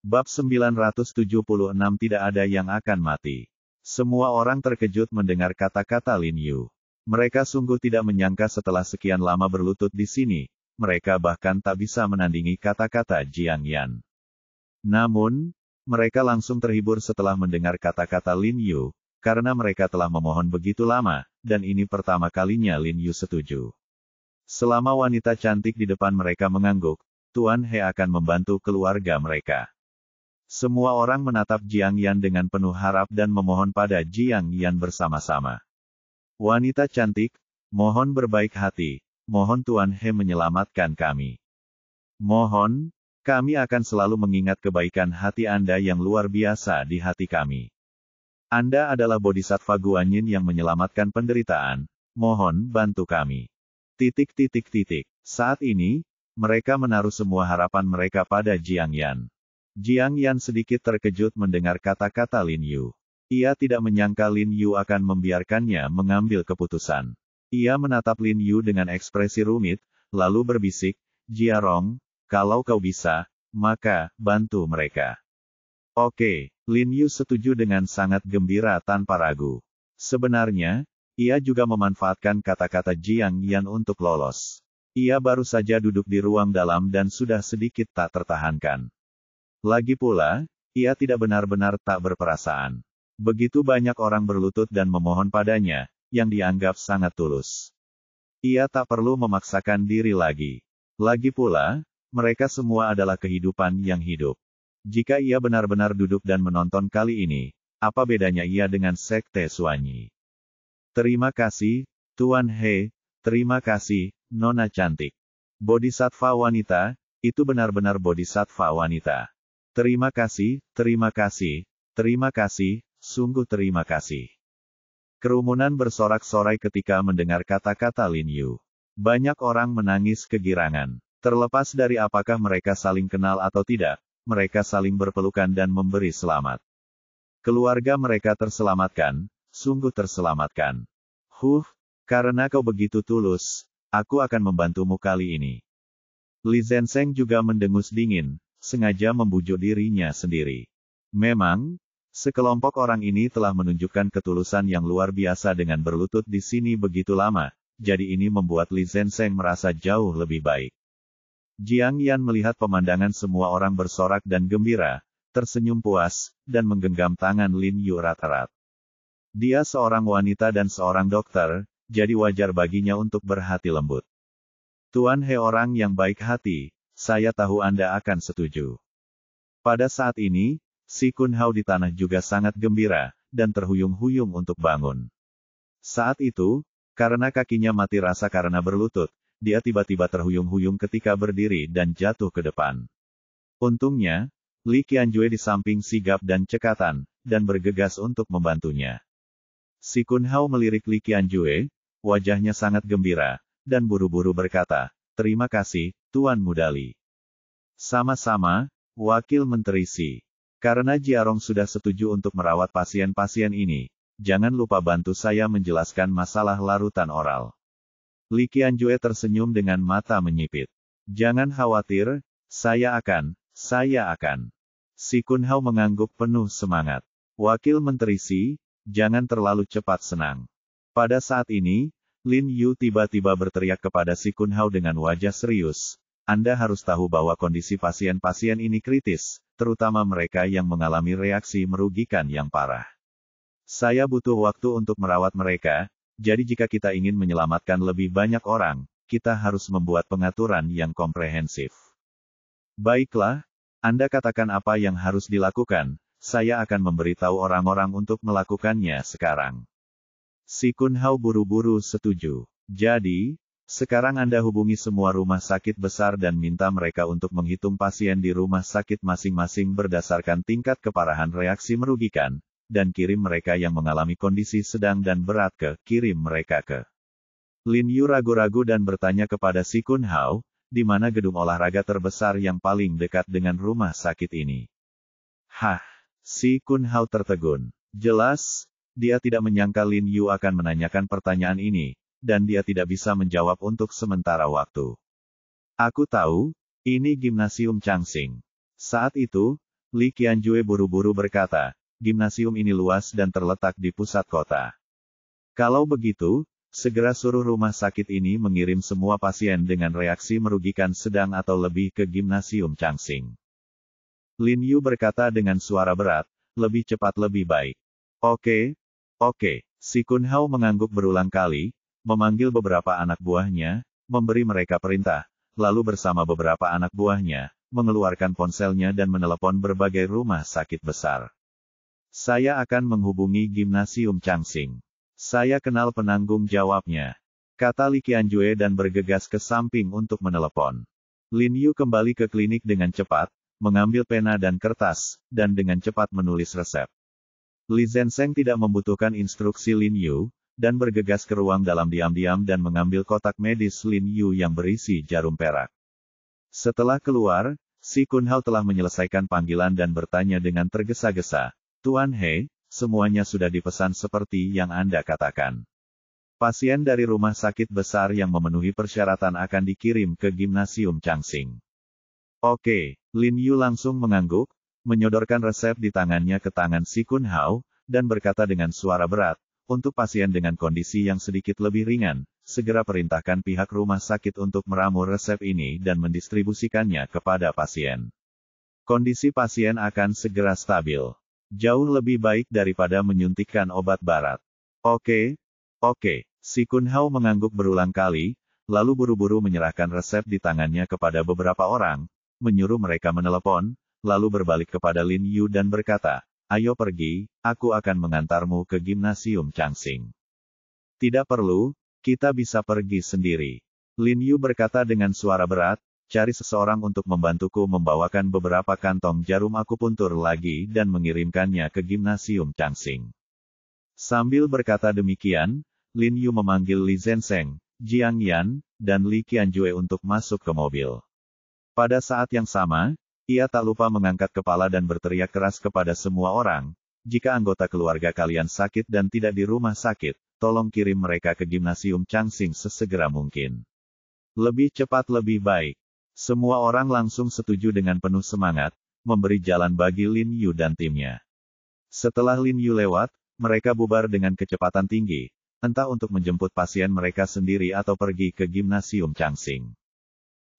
Bab 976 Tidak ada yang akan mati. Semua orang terkejut mendengar kata-kata Lin Yu. Mereka sungguh tidak menyangka setelah sekian lama berlutut di sini, mereka bahkan tak bisa menandingi kata-kata Jiang Yan. Namun, mereka langsung terhibur setelah mendengar kata-kata Lin Yu, karena mereka telah memohon begitu lama, dan ini pertama kalinya Lin Yu setuju. Selama wanita cantik di depan mereka mengangguk, Tuan He akan membantu keluarga mereka. Semua orang menatap Jiang Yan dengan penuh harap dan memohon pada Jiang Yan bersama-sama. Wanita cantik, mohon berbaik hati, mohon Tuan He menyelamatkan kami. Mohon, kami akan selalu mengingat kebaikan hati Anda yang luar biasa di hati kami. Anda adalah Bodhisattva Guanyin yang menyelamatkan penderitaan, mohon bantu kami. Saat ini, mereka menaruh semua harapan mereka pada Jiang Yan. Jiang Yan sedikit terkejut mendengar kata-kata Lin Yu. Ia tidak menyangka Lin Yu akan membiarkannya mengambil keputusan. Ia menatap Lin Yu dengan ekspresi rumit, lalu berbisik, "Jiarong, kalau kau bisa, maka bantu mereka." Oke, Lin Yu setuju dengan sangat gembira tanpa ragu. Sebenarnya, ia juga memanfaatkan kata-kata Jiang Yan untuk lolos. Ia baru saja duduk di ruang dalam dan sudah sedikit tak tertahankan. Lagi pula, ia tidak benar-benar tak berperasaan. Begitu banyak orang berlutut dan memohon padanya, yang dianggap sangat tulus. Ia tak perlu memaksakan diri lagi. Lagi pula, mereka semua adalah kehidupan yang hidup. Jika ia benar-benar duduk dan menonton kali ini, apa bedanya ia dengan Sekte Suanyi? Terima kasih, Tuan He, terima kasih, Nona cantik. Bodhisattva wanita, itu benar-benar Bodhisattva wanita. Terima kasih, terima kasih, terima kasih, sungguh terima kasih. Kerumunan bersorak-sorai ketika mendengar kata-kata Lin Yu. Banyak orang menangis kegirangan. Terlepas dari apakah mereka saling kenal atau tidak, mereka saling berpelukan dan memberi selamat. Keluarga mereka terselamatkan, sungguh terselamatkan. Karena kau begitu tulus, aku akan membantumu kali ini. Li Zhensheng juga mendengus dingin, sengaja membujuk dirinya sendiri. Memang, sekelompok orang ini telah menunjukkan ketulusan yang luar biasa dengan berlutut di sini begitu lama, jadi ini membuat Li Zhensheng merasa jauh lebih baik. Jiang Yan melihat pemandangan semua orang bersorak dan gembira, tersenyum puas, dan menggenggam tangan Lin Yu erat-erat. Dia seorang wanita dan seorang dokter, jadi wajar baginya untuk berhati lembut. Tuan He orang yang baik hati, saya tahu Anda akan setuju. Pada saat ini, si Kun Hao di tanah juga sangat gembira, dan terhuyung-huyung untuk bangun. Saat itu, karena kakinya mati rasa karena berlutut, dia tiba-tiba terhuyung-huyung ketika berdiri dan jatuh ke depan. Untungnya, Li Qianjue di samping sigap dan cekatan, dan bergegas untuk membantunya. Si Kun Hao melirik Li Qianjue, wajahnya sangat gembira, dan buru-buru berkata, "Terima kasih, Tuan Mudali." Sama-sama, Wakil Menteri Si. Karena Jiarong sudah setuju untuk merawat pasien-pasien ini, jangan lupa bantu saya menjelaskan masalah larutan oral. Li Qianjue tersenyum dengan mata menyipit. Jangan khawatir, saya akan. Si Kun Hao mengangguk penuh semangat. Wakil Menteri Si, jangan terlalu cepat senang. Pada saat ini, Lin Yu tiba-tiba berteriak kepada si Kun Hao dengan wajah serius. Anda harus tahu bahwa kondisi pasien-pasien ini kritis, terutama mereka yang mengalami reaksi merugikan yang parah. Saya butuh waktu untuk merawat mereka, jadi jika kita ingin menyelamatkan lebih banyak orang, kita harus membuat pengaturan yang komprehensif. Baiklah, Anda katakan apa yang harus dilakukan, saya akan memberitahu orang-orang untuk melakukannya sekarang. Si Kun Hao buru-buru setuju. Jadi, sekarang Anda hubungi semua rumah sakit besar dan minta mereka untuk menghitung pasien di rumah sakit masing-masing berdasarkan tingkat keparahan reaksi merugikan, dan kirim mereka yang mengalami kondisi sedang dan berat kirim mereka ke. Lin Yu ragu-ragu dan bertanya kepada si Kun Hao, di mana gedung olahraga terbesar yang paling dekat dengan rumah sakit ini. Si Kun Hao tertegun. Jelas, dia tidak menyangka Lin Yu akan menanyakan pertanyaan ini, dan dia tidak bisa menjawab untuk sementara waktu. Aku tahu, ini gimnasium Changxing. Saat itu, Li Qianjue buru-buru berkata, gimnasium ini luas dan terletak di pusat kota. Kalau begitu, segera suruh rumah sakit ini mengirim semua pasien dengan reaksi merugikan sedang atau lebih ke gimnasium Changxing. Lin Yu berkata dengan suara berat, lebih cepat lebih baik. Oke. Si Kun Hao mengangguk berulang kali, memanggil beberapa anak buahnya, memberi mereka perintah, lalu bersama beberapa anak buahnya, mengeluarkan ponselnya dan menelepon berbagai rumah sakit besar. Saya akan menghubungi gimnasium Changxing. Saya kenal penanggung jawabnya, kata Li Qianjue dan bergegas ke samping untuk menelepon. Lin Yu kembali ke klinik dengan cepat, mengambil pena dan kertas, dan dengan cepat menulis resep. Li Zenseng tidak membutuhkan instruksi Lin Yu, dan bergegas ke ruang dalam diam-diam dan mengambil kotak medis Lin Yu yang berisi jarum perak. Setelah keluar, si Kun Hao telah menyelesaikan panggilan dan bertanya dengan tergesa-gesa, Tuan He, semuanya sudah dipesan seperti yang Anda katakan. Pasien dari rumah sakit besar yang memenuhi persyaratan akan dikirim ke gimnasium Changxing. Oke, Lin Yu langsung mengangguk, menyodorkan resep di tangannya ke tangan si Kun Hao, dan berkata dengan suara berat, untuk pasien dengan kondisi yang sedikit lebih ringan, segera perintahkan pihak rumah sakit untuk meramu resep ini dan mendistribusikannya kepada pasien. Kondisi pasien akan segera stabil. Jauh lebih baik daripada menyuntikkan obat barat. Oke. Si Kun Hao mengangguk berulang kali, lalu buru-buru menyerahkan resep di tangannya kepada beberapa orang, menyuruh mereka menelepon, lalu berbalik kepada Lin Yu dan berkata, ayo pergi, aku akan mengantarmu ke gimnasium Changxing. Tidak perlu, kita bisa pergi sendiri. Lin Yu berkata dengan suara berat, cari seseorang untuk membantuku membawakan beberapa kantong jarum akupuntur lagi dan mengirimkannya ke gimnasium Changxing. Sambil berkata demikian, Lin Yu memanggil Li Zenseng, Jiang Yan, dan Li Qianjue untuk masuk ke mobil. Pada saat yang sama, ia tak lupa mengangkat kepala dan berteriak keras kepada semua orang, jika anggota keluarga kalian sakit dan tidak di rumah sakit, tolong kirim mereka ke gimnasium Changxing sesegera mungkin. Lebih cepat lebih baik. Semua orang langsung setuju dengan penuh semangat, memberi jalan bagi Lin Yu dan timnya. Setelah Lin Yu lewat, mereka bubar dengan kecepatan tinggi, entah untuk menjemput pasien mereka sendiri atau pergi ke gimnasium Changxing.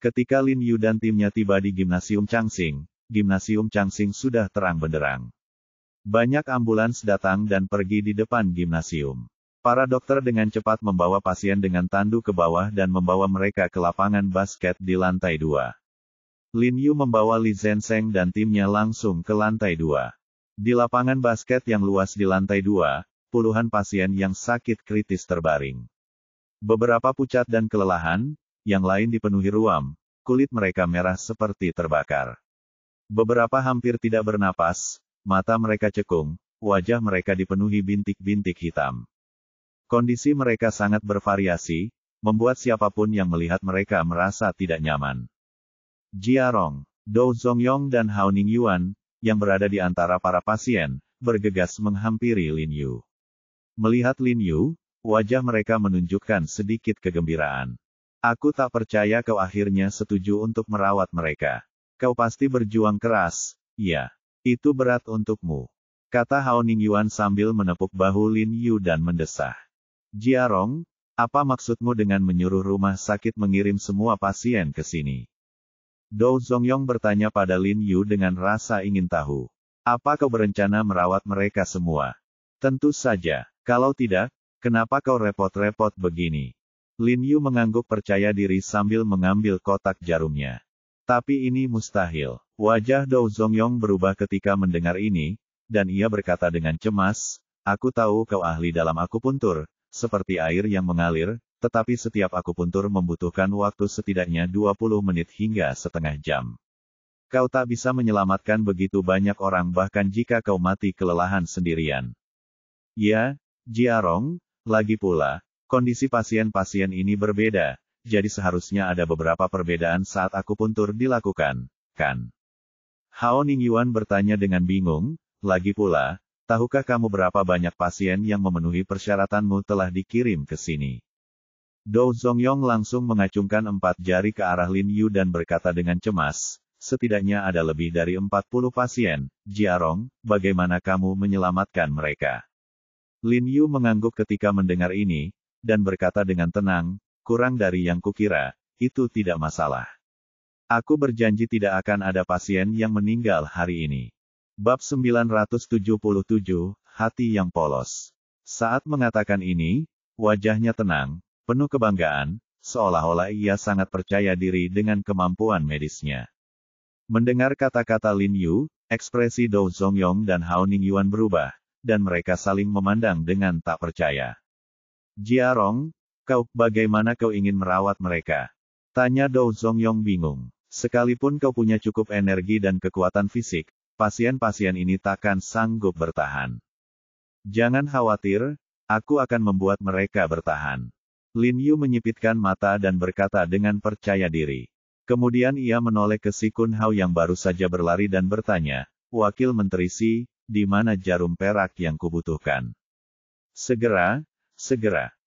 Ketika Lin Yu dan timnya tiba di gimnasium Changxing sudah terang benderang. Banyak ambulans datang dan pergi di depan gimnasium. Para dokter dengan cepat membawa pasien dengan tandu ke bawah dan membawa mereka ke lapangan basket di lantai 2. Lin Yu membawa Li Zenseng dan timnya langsung ke lantai 2. Di lapangan basket yang luas di lantai 2, puluhan pasien yang sakit kritis terbaring. Beberapa pucat dan kelelahan, yang lain dipenuhi ruam, kulit mereka merah seperti terbakar. Beberapa hampir tidak bernapas, mata mereka cekung, wajah mereka dipenuhi bintik-bintik hitam. Kondisi mereka sangat bervariasi, membuat siapapun yang melihat mereka merasa tidak nyaman. Jia Rong, Dou Zongyong dan Hao Ningyuan, yang berada di antara para pasien, bergegas menghampiri Lin Yu. Melihat Lin Yu, wajah mereka menunjukkan sedikit kegembiraan. Aku tak percaya kau akhirnya setuju untuk merawat mereka. Kau pasti berjuang keras, ya. Itu berat untukmu, kata Hao Ningyuan sambil menepuk bahu Lin Yu dan mendesah. Jia Rong, apa maksudmu dengan menyuruh rumah sakit mengirim semua pasien ke sini? Dou Zongyong bertanya pada Lin Yu dengan rasa ingin tahu. Apa kau berencana merawat mereka semua? Tentu saja, kalau tidak, kenapa kau repot-repot begini? Lin Yu mengangguk percaya diri sambil mengambil kotak jarumnya. Tapi ini mustahil. Wajah Dou Zongyong berubah ketika mendengar ini, dan ia berkata dengan cemas, aku tahu kau ahli dalam akupuntur, seperti air yang mengalir, tetapi setiap akupuntur membutuhkan waktu setidaknya 20 menit hingga setengah jam. Kau tak bisa menyelamatkan begitu banyak orang bahkan jika kau mati kelelahan sendirian. Ya, Jia Rong, lagi pula, kondisi pasien-pasien ini berbeda, jadi seharusnya ada beberapa perbedaan saat akupuntur dilakukan, kan? Hao Ningyuan bertanya dengan bingung, lagi pula, tahukah kamu berapa banyak pasien yang memenuhi persyaratanmu telah dikirim ke sini? Dou Zongyong langsung mengacungkan 4 jari ke arah Lin Yu dan berkata dengan cemas, setidaknya ada lebih dari 40 pasien. Jiarong, bagaimana kamu menyelamatkan mereka? Lin Yu mengangguk ketika mendengar ini, dan berkata dengan tenang, kurang dari yang kukira, itu tidak masalah. Aku berjanji tidak akan ada pasien yang meninggal hari ini. Bab 977, Hati yang Polos. Saat mengatakan ini, wajahnya tenang, penuh kebanggaan, seolah-olah ia sangat percaya diri dengan kemampuan medisnya. Mendengar kata-kata Lin Yu, ekspresi Dou Zongyong dan Hao Ningyuan berubah, dan mereka saling memandang dengan tak percaya. Jiarong, bagaimana kau ingin merawat mereka? Tanya Dou Zongyong bingung. Sekalipun kau punya cukup energi dan kekuatan fisik, pasien-pasien ini takkan sanggup bertahan. Jangan khawatir, aku akan membuat mereka bertahan. Lin Yu menyipitkan mata dan berkata dengan percaya diri. Kemudian ia menoleh ke Si Kun Hao yang baru saja berlari dan bertanya, Wakil Menteri Si, di mana jarum perak yang kubutuhkan? Segera,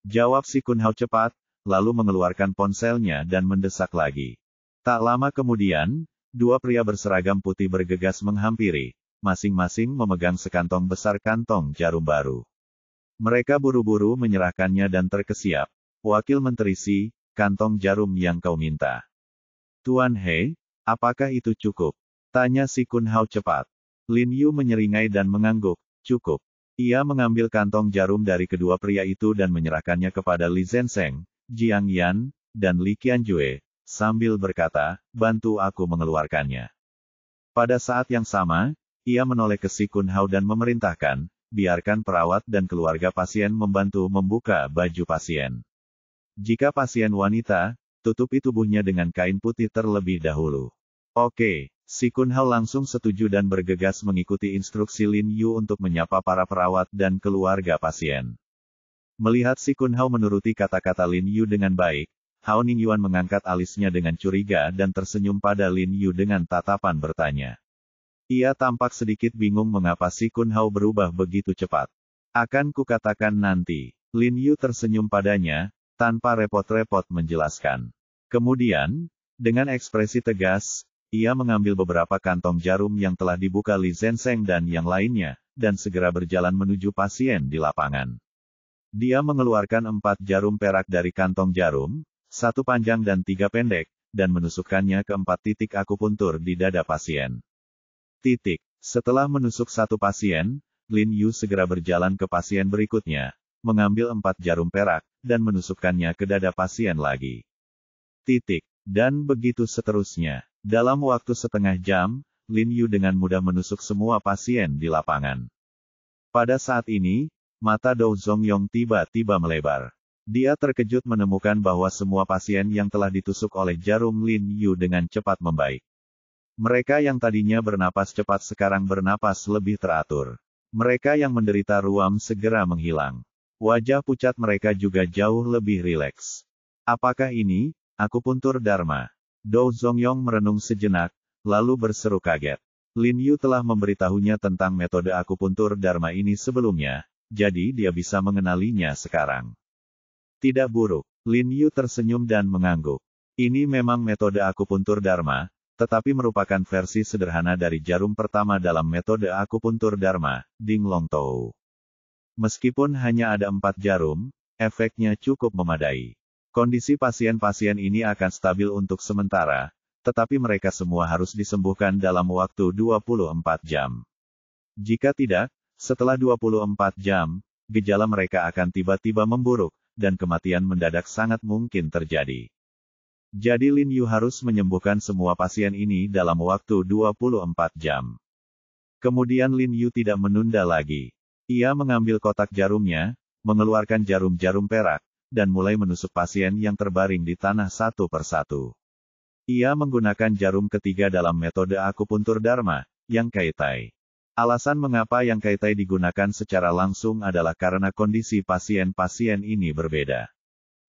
jawab Si Kun Hao cepat, lalu mengeluarkan ponselnya dan mendesak lagi. Tak lama kemudian, dua pria berseragam putih bergegas menghampiri, masing-masing memegang sekantong besar kantong jarum baru. Mereka buru-buru menyerahkannya dan terkesiap. Wakil Menteri Si, kantong jarum yang kau minta. Tuan He, apakah itu cukup? Tanya Si Kun Hao cepat. Lin Yu menyeringai dan mengangguk, cukup. Ia mengambil kantong jarum dari kedua pria itu dan menyerahkannya kepada Li Zhensheng, Jiang Yan, dan Li Qianjue, sambil berkata, bantu aku mengeluarkannya. Pada saat yang sama, ia menoleh ke Si Kun Hao dan memerintahkan, biarkan perawat dan keluarga pasien membantu membuka baju pasien. Jika pasien wanita, tutupi tubuhnya dengan kain putih terlebih dahulu. Oke, Si Kun Hao langsung setuju dan bergegas mengikuti instruksi Lin Yu untuk menyapa para perawat dan keluarga pasien. Melihat Si Kun Hao menuruti kata-kata Lin Yu dengan baik, Hao Ningyuan mengangkat alisnya dengan curiga dan tersenyum pada Lin Yu dengan tatapan bertanya. Ia tampak sedikit bingung mengapa Si Kun Hao berubah begitu cepat. Akan kukatakan nanti. Lin Yu tersenyum padanya, tanpa repot-repot menjelaskan. Kemudian, dengan ekspresi tegas, ia mengambil beberapa kantong jarum yang telah dibuka Li Zhensheng dan yang lainnya, dan segera berjalan menuju pasien di lapangan. Dia mengeluarkan 4 jarum perak dari kantong jarum, 1 panjang dan 3 pendek, dan menusukkannya ke 4 titik akupuntur di dada pasien. Setelah menusuk 1 pasien, Lin Yu segera berjalan ke pasien berikutnya, mengambil 4 jarum perak, dan menusukkannya ke dada pasien lagi. Dan begitu seterusnya. Dalam waktu setengah jam, Lin Yu dengan mudah menusuk semua pasien di lapangan. Pada saat ini, mata Dou Zongyong tiba-tiba melebar. Dia terkejut menemukan bahwa semua pasien yang telah ditusuk oleh jarum Lin Yu dengan cepat membaik. Mereka yang tadinya bernapas cepat sekarang bernapas lebih teratur. Mereka yang menderita ruam segera menghilang. Wajah pucat mereka juga jauh lebih rileks. Apakah ini akupuntur Dharma? Dou Zongyong merenung sejenak, lalu berseru kaget. Lin Yu telah memberitahunya tentang metode akupuntur Dharma ini sebelumnya, jadi dia bisa mengenalinya sekarang. Tidak buruk. Lin Yu tersenyum dan mengangguk. Ini memang metode akupuntur Dharma, tetapi merupakan versi sederhana dari jarum pertama dalam metode akupuntur Dharma, Ding Long Tou. Meskipun hanya ada 4 jarum, efeknya cukup memadai. Kondisi pasien-pasien ini akan stabil untuk sementara, tetapi mereka semua harus disembuhkan dalam waktu 24 jam. Jika tidak, setelah 24 jam, gejala mereka akan tiba-tiba memburuk, dan kematian mendadak sangat mungkin terjadi. Jadi Lin Yu harus menyembuhkan semua pasien ini dalam waktu 24 jam. Kemudian Lin Yu tidak menunda lagi. Ia mengambil kotak jarumnya, mengeluarkan jarum-jarum perak, dan mulai menusuk pasien yang terbaring di tanah satu persatu. Ia menggunakan jarum ketiga dalam metode akupuntur Dharma, yang Kaitai. Alasan mengapa yang Kaitai digunakan secara langsung adalah karena kondisi pasien-pasien ini berbeda.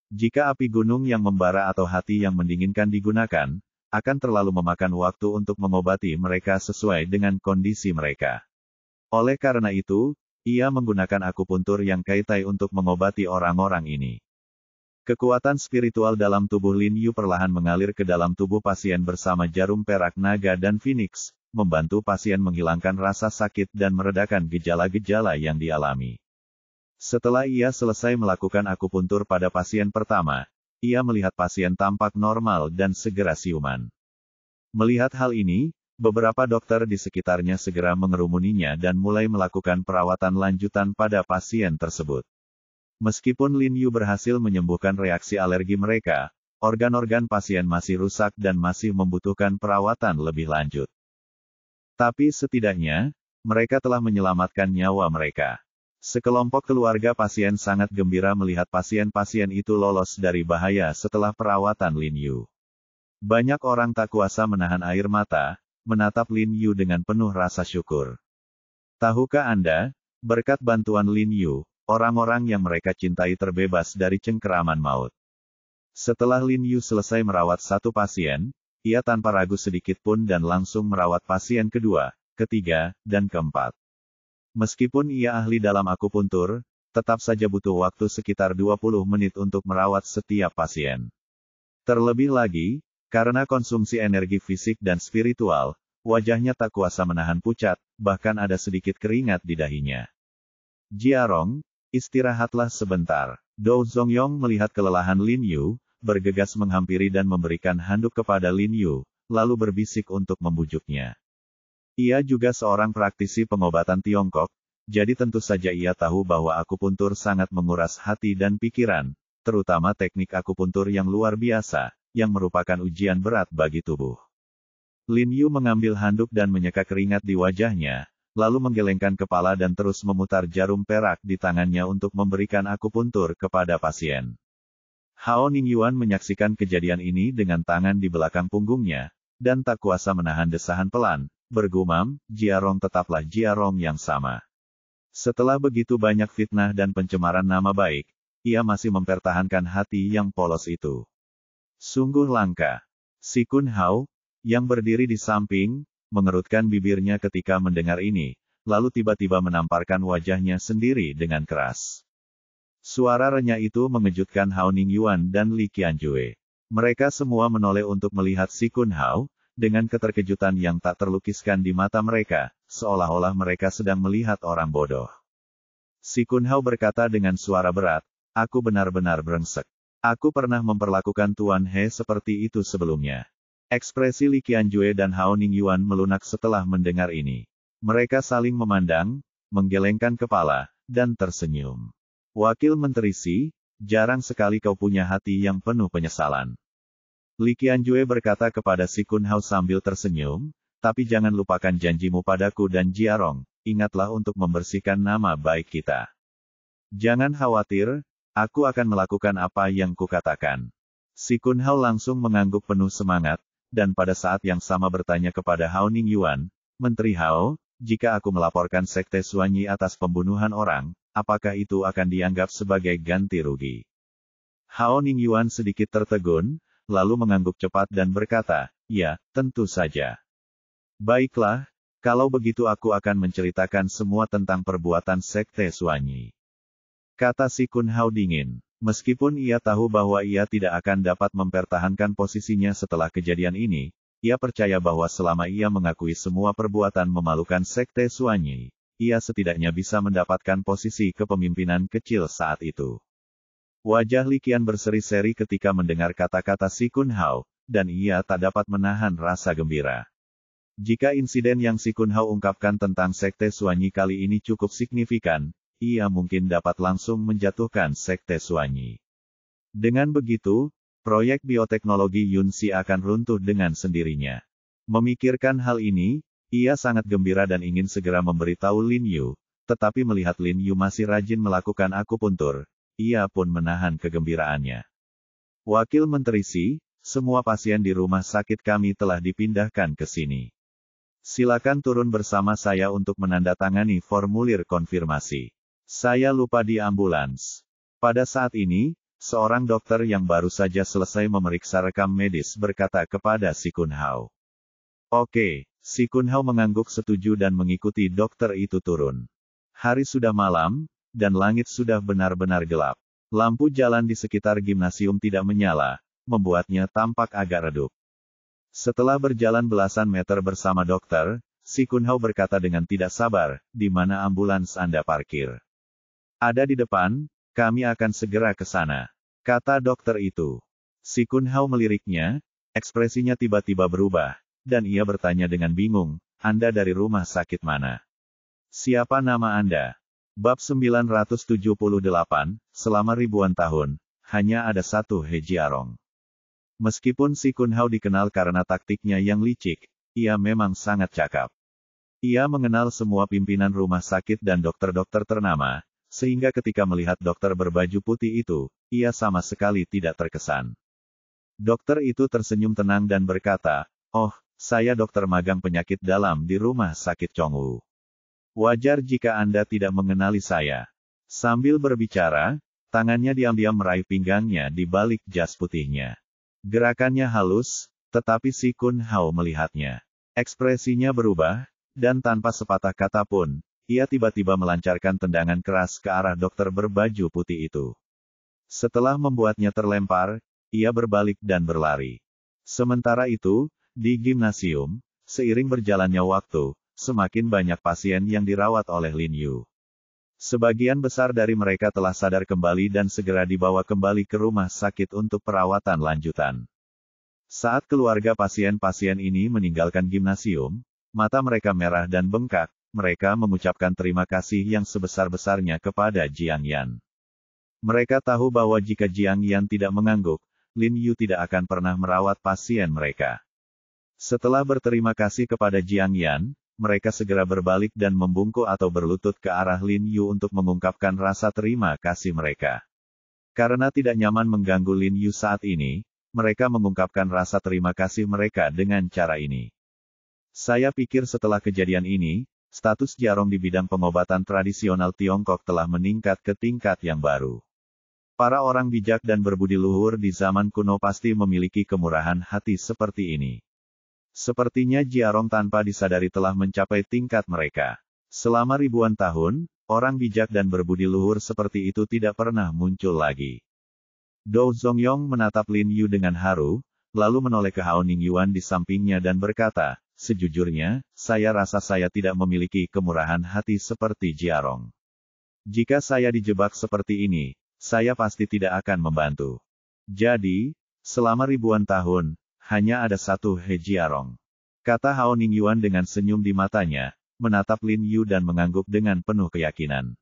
Jika api gunung yang membara atau hati yang mendinginkan digunakan, akan terlalu memakan waktu untuk mengobati mereka sesuai dengan kondisi mereka. Oleh karena itu, ia menggunakan akupuntur yang Kaitai untuk mengobati orang-orang ini. Kekuatan spiritual dalam tubuh Lin Yu perlahan mengalir ke dalam tubuh pasien bersama jarum perak naga dan Phoenix, membantu pasien menghilangkan rasa sakit dan meredakan gejala-gejala yang dialami. Setelah ia selesai melakukan akupuntur pada pasien pertama, ia melihat pasien tampak normal dan segera siuman. Melihat hal ini, beberapa dokter di sekitarnya segera mengerumuninya dan mulai melakukan perawatan lanjutan pada pasien tersebut. Meskipun Lin Yu berhasil menyembuhkan reaksi alergi mereka, organ-organ pasien masih rusak dan masih membutuhkan perawatan lebih lanjut. Tapi setidaknya, mereka telah menyelamatkan nyawa mereka. Sekelompok keluarga pasien sangat gembira melihat pasien-pasien itu lolos dari bahaya setelah perawatan Lin Yu. Banyak orang tak kuasa menahan air mata, menatap Lin Yu dengan penuh rasa syukur. Tahukah Anda, berkat bantuan Lin Yu, orang-orang yang mereka cintai terbebas dari cengkeraman maut. Setelah Lin Yu selesai merawat satu pasien, ia tanpa ragu sedikit pun dan langsung merawat pasien kedua, ketiga, dan keempat. Meskipun ia ahli dalam akupuntur, tetap saja butuh waktu sekitar 20 menit untuk merawat setiap pasien. Terlebih lagi, karena konsumsi energi fisik dan spiritual, wajahnya tak kuasa menahan pucat, bahkan ada sedikit keringat di dahinya. Jiarong, istirahatlah sebentar. Dou Zongyong melihat kelelahan Lin Yu, bergegas menghampiri dan memberikan handuk kepada Lin Yu, lalu berbisik untuk membujuknya. Ia juga seorang praktisi pengobatan Tiongkok, jadi tentu saja ia tahu bahwa akupuntur sangat menguras hati dan pikiran, terutama teknik akupuntur yang luar biasa, yang merupakan ujian berat bagi tubuh. Lin Yu mengambil handuk dan menyeka keringat di wajahnya, lalu menggelengkan kepala dan terus memutar jarum perak di tangannya untuk memberikan akupuntur kepada pasien. Hao Ningyuan menyaksikan kejadian ini dengan tangan di belakang punggungnya, dan tak kuasa menahan desahan pelan, bergumam, Jiarong tetaplah Jiarong yang sama. Setelah begitu banyak fitnah dan pencemaran nama baik, ia masih mempertahankan hati yang polos itu. Sungguh langka. Si Kun Hao, yang berdiri di samping, mengerutkan bibirnya ketika mendengar ini, lalu tiba-tiba menamparkan wajahnya sendiri dengan keras. Suara renyah itu mengejutkan Hao Ningyuan dan Li Qianjue. Mereka semua menoleh untuk melihat si Kun Hao, dengan keterkejutan yang tak terlukiskan di mata mereka, seolah-olah mereka sedang melihat orang bodoh. Si Kun Hao berkata dengan suara berat, "Aku benar-benar brengsek. Aku pernah memperlakukan Tuan He seperti itu sebelumnya." Ekspresi Li Qianjue dan Hao Ningyuan melunak setelah mendengar ini. Mereka saling memandang, menggelengkan kepala, dan tersenyum. Wakil Menteri Si, jarang sekali kau punya hati yang penuh penyesalan. Li Qianjue berkata kepada si Kun Hao sambil tersenyum, tapi jangan lupakan janjimu padaku dan Jiarong, ingatlah untuk membersihkan nama baik kita. Jangan khawatir, aku akan melakukan apa yang kukatakan. Si Kun Hao langsung mengangguk penuh semangat, dan pada saat yang sama bertanya kepada Hao Ningyuan, Menteri Hao, jika aku melaporkan Sekte Suanyi atas pembunuhan orang, apakah itu akan dianggap sebagai ganti rugi? Hao Ningyuan sedikit tertegun, lalu mengangguk cepat dan berkata, ya, tentu saja. Baiklah, kalau begitu aku akan menceritakan semua tentang perbuatan Sekte Suanyi. Kata si Kun Hao dingin. Meskipun ia tahu bahwa ia tidak akan dapat mempertahankan posisinya setelah kejadian ini, ia percaya bahwa selama ia mengakui semua perbuatan memalukan Sekte Suanyi, ia setidaknya bisa mendapatkan posisi kepemimpinan kecil saat itu. Wajah Li Qian berseri-seri ketika mendengar kata-kata si Kun Hao, dan ia tak dapat menahan rasa gembira. Jika insiden yang si Kun Hao ungkapkan tentang Sekte Suanyi kali ini cukup signifikan, ia mungkin dapat langsung menjatuhkan Sekte Suanyi. Dengan begitu, proyek bioteknologi Yunxi akan runtuh dengan sendirinya. Memikirkan hal ini, ia sangat gembira dan ingin segera memberitahu Lin Yu, tetapi melihat Lin Yu masih rajin melakukan akupuntur, ia pun menahan kegembiraannya. Wakil Menteri Si, semua pasien di rumah sakit kami telah dipindahkan ke sini. Silakan turun bersama saya untuk menandatangani formulir konfirmasi. Saya lupa di ambulans. Pada saat ini, seorang dokter yang baru saja selesai memeriksa rekam medis berkata kepada si Kun Hao. Oke, si Kun Hao mengangguk setuju dan mengikuti dokter itu turun. Hari sudah malam, dan langit sudah benar-benar gelap. Lampu jalan di sekitar gimnasium tidak menyala, membuatnya tampak agak redup. Setelah berjalan belasan meter bersama dokter, si Kunhao berkata dengan tidak sabar, "Di mana ambulans Anda parkir?" "Ada di depan, kami akan segera ke sana," kata dokter itu. Si Kunhao meliriknya, ekspresinya tiba-tiba berubah, dan ia bertanya dengan bingung, "Anda dari rumah sakit mana? Siapa nama Anda?" Bab 978, selama ribuan tahun, hanya ada satu He Jiarong. Meskipun si Kunhao dikenal karena taktiknya yang licik, ia memang sangat cakap. Ia mengenal semua pimpinan rumah sakit dan dokter-dokter ternama, sehingga ketika melihat dokter berbaju putih itu, ia sama sekali tidak terkesan. Dokter itu tersenyum tenang dan berkata, "Oh, saya dokter magang penyakit dalam di rumah sakit Chongwu. Wajar jika Anda tidak mengenali saya." Sambil berbicara, tangannya diam-diam meraih pinggangnya di balik jas putihnya. Gerakannya halus, tetapi si Kunhao melihatnya. Ekspresinya berubah, dan tanpa sepatah kata pun, ia tiba-tiba melancarkan tendangan keras ke arah dokter berbaju putih itu. Setelah membuatnya terlempar, ia berbalik dan berlari. Sementara itu, di gimnasium, seiring berjalannya waktu, semakin banyak pasien yang dirawat oleh Lin Yu. Sebagian besar dari mereka telah sadar kembali dan segera dibawa kembali ke rumah sakit untuk perawatan lanjutan. Saat keluarga pasien-pasien ini meninggalkan gimnasium, mata mereka merah dan bengkak, mereka mengucapkan terima kasih yang sebesar-besarnya kepada Jiang Yan. Mereka tahu bahwa jika Jiang Yan tidak mengangguk, Lin Yu tidak akan pernah merawat pasien mereka. Setelah berterima kasih kepada Jiang Yan, mereka segera berbalik dan membungkuk atau berlutut ke arah Lin Yu untuk mengungkapkan rasa terima kasih mereka. Karena tidak nyaman mengganggu Lin Yu saat ini, mereka mengungkapkan rasa terima kasih mereka dengan cara ini. "Saya pikir setelah kejadian ini, status Jiarong di bidang pengobatan tradisional Tiongkok telah meningkat ke tingkat yang baru. Para orang bijak dan berbudi luhur di zaman kuno pasti memiliki kemurahan hati seperti ini." Sepertinya Jiarong tanpa disadari telah mencapai tingkat mereka. Selama ribuan tahun, orang bijak dan berbudi luhur seperti itu tidak pernah muncul lagi. Dou Zongyong menatap Lin Yu dengan haru, lalu menoleh ke Hao Ningyuan di sampingnya dan berkata, "Sejujurnya, saya rasa saya tidak memiliki kemurahan hati seperti Jiarong. Jika saya dijebak seperti ini, saya pasti tidak akan membantu. Jadi, selama ribuan tahun, hanya ada satu He Jiarong," kata Hao Ningyuan dengan senyum di matanya, menatap Lin Yu dan mengangguk dengan penuh keyakinan.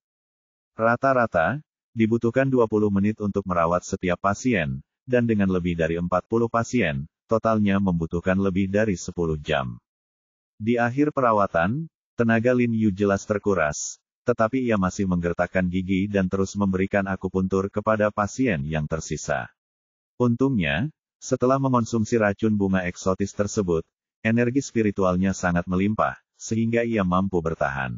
Rata-rata, dibutuhkan 20 menit untuk merawat setiap pasien, dan dengan lebih dari 40 pasien, totalnya membutuhkan lebih dari 10 jam. Di akhir perawatan, tenaga Lin Yu jelas terkuras, tetapi ia masih menggertakkan gigi dan terus memberikan akupuntur kepada pasien yang tersisa. Untungnya, setelah mengonsumsi racun bunga eksotis tersebut, energi spiritualnya sangat melimpah, sehingga ia mampu bertahan.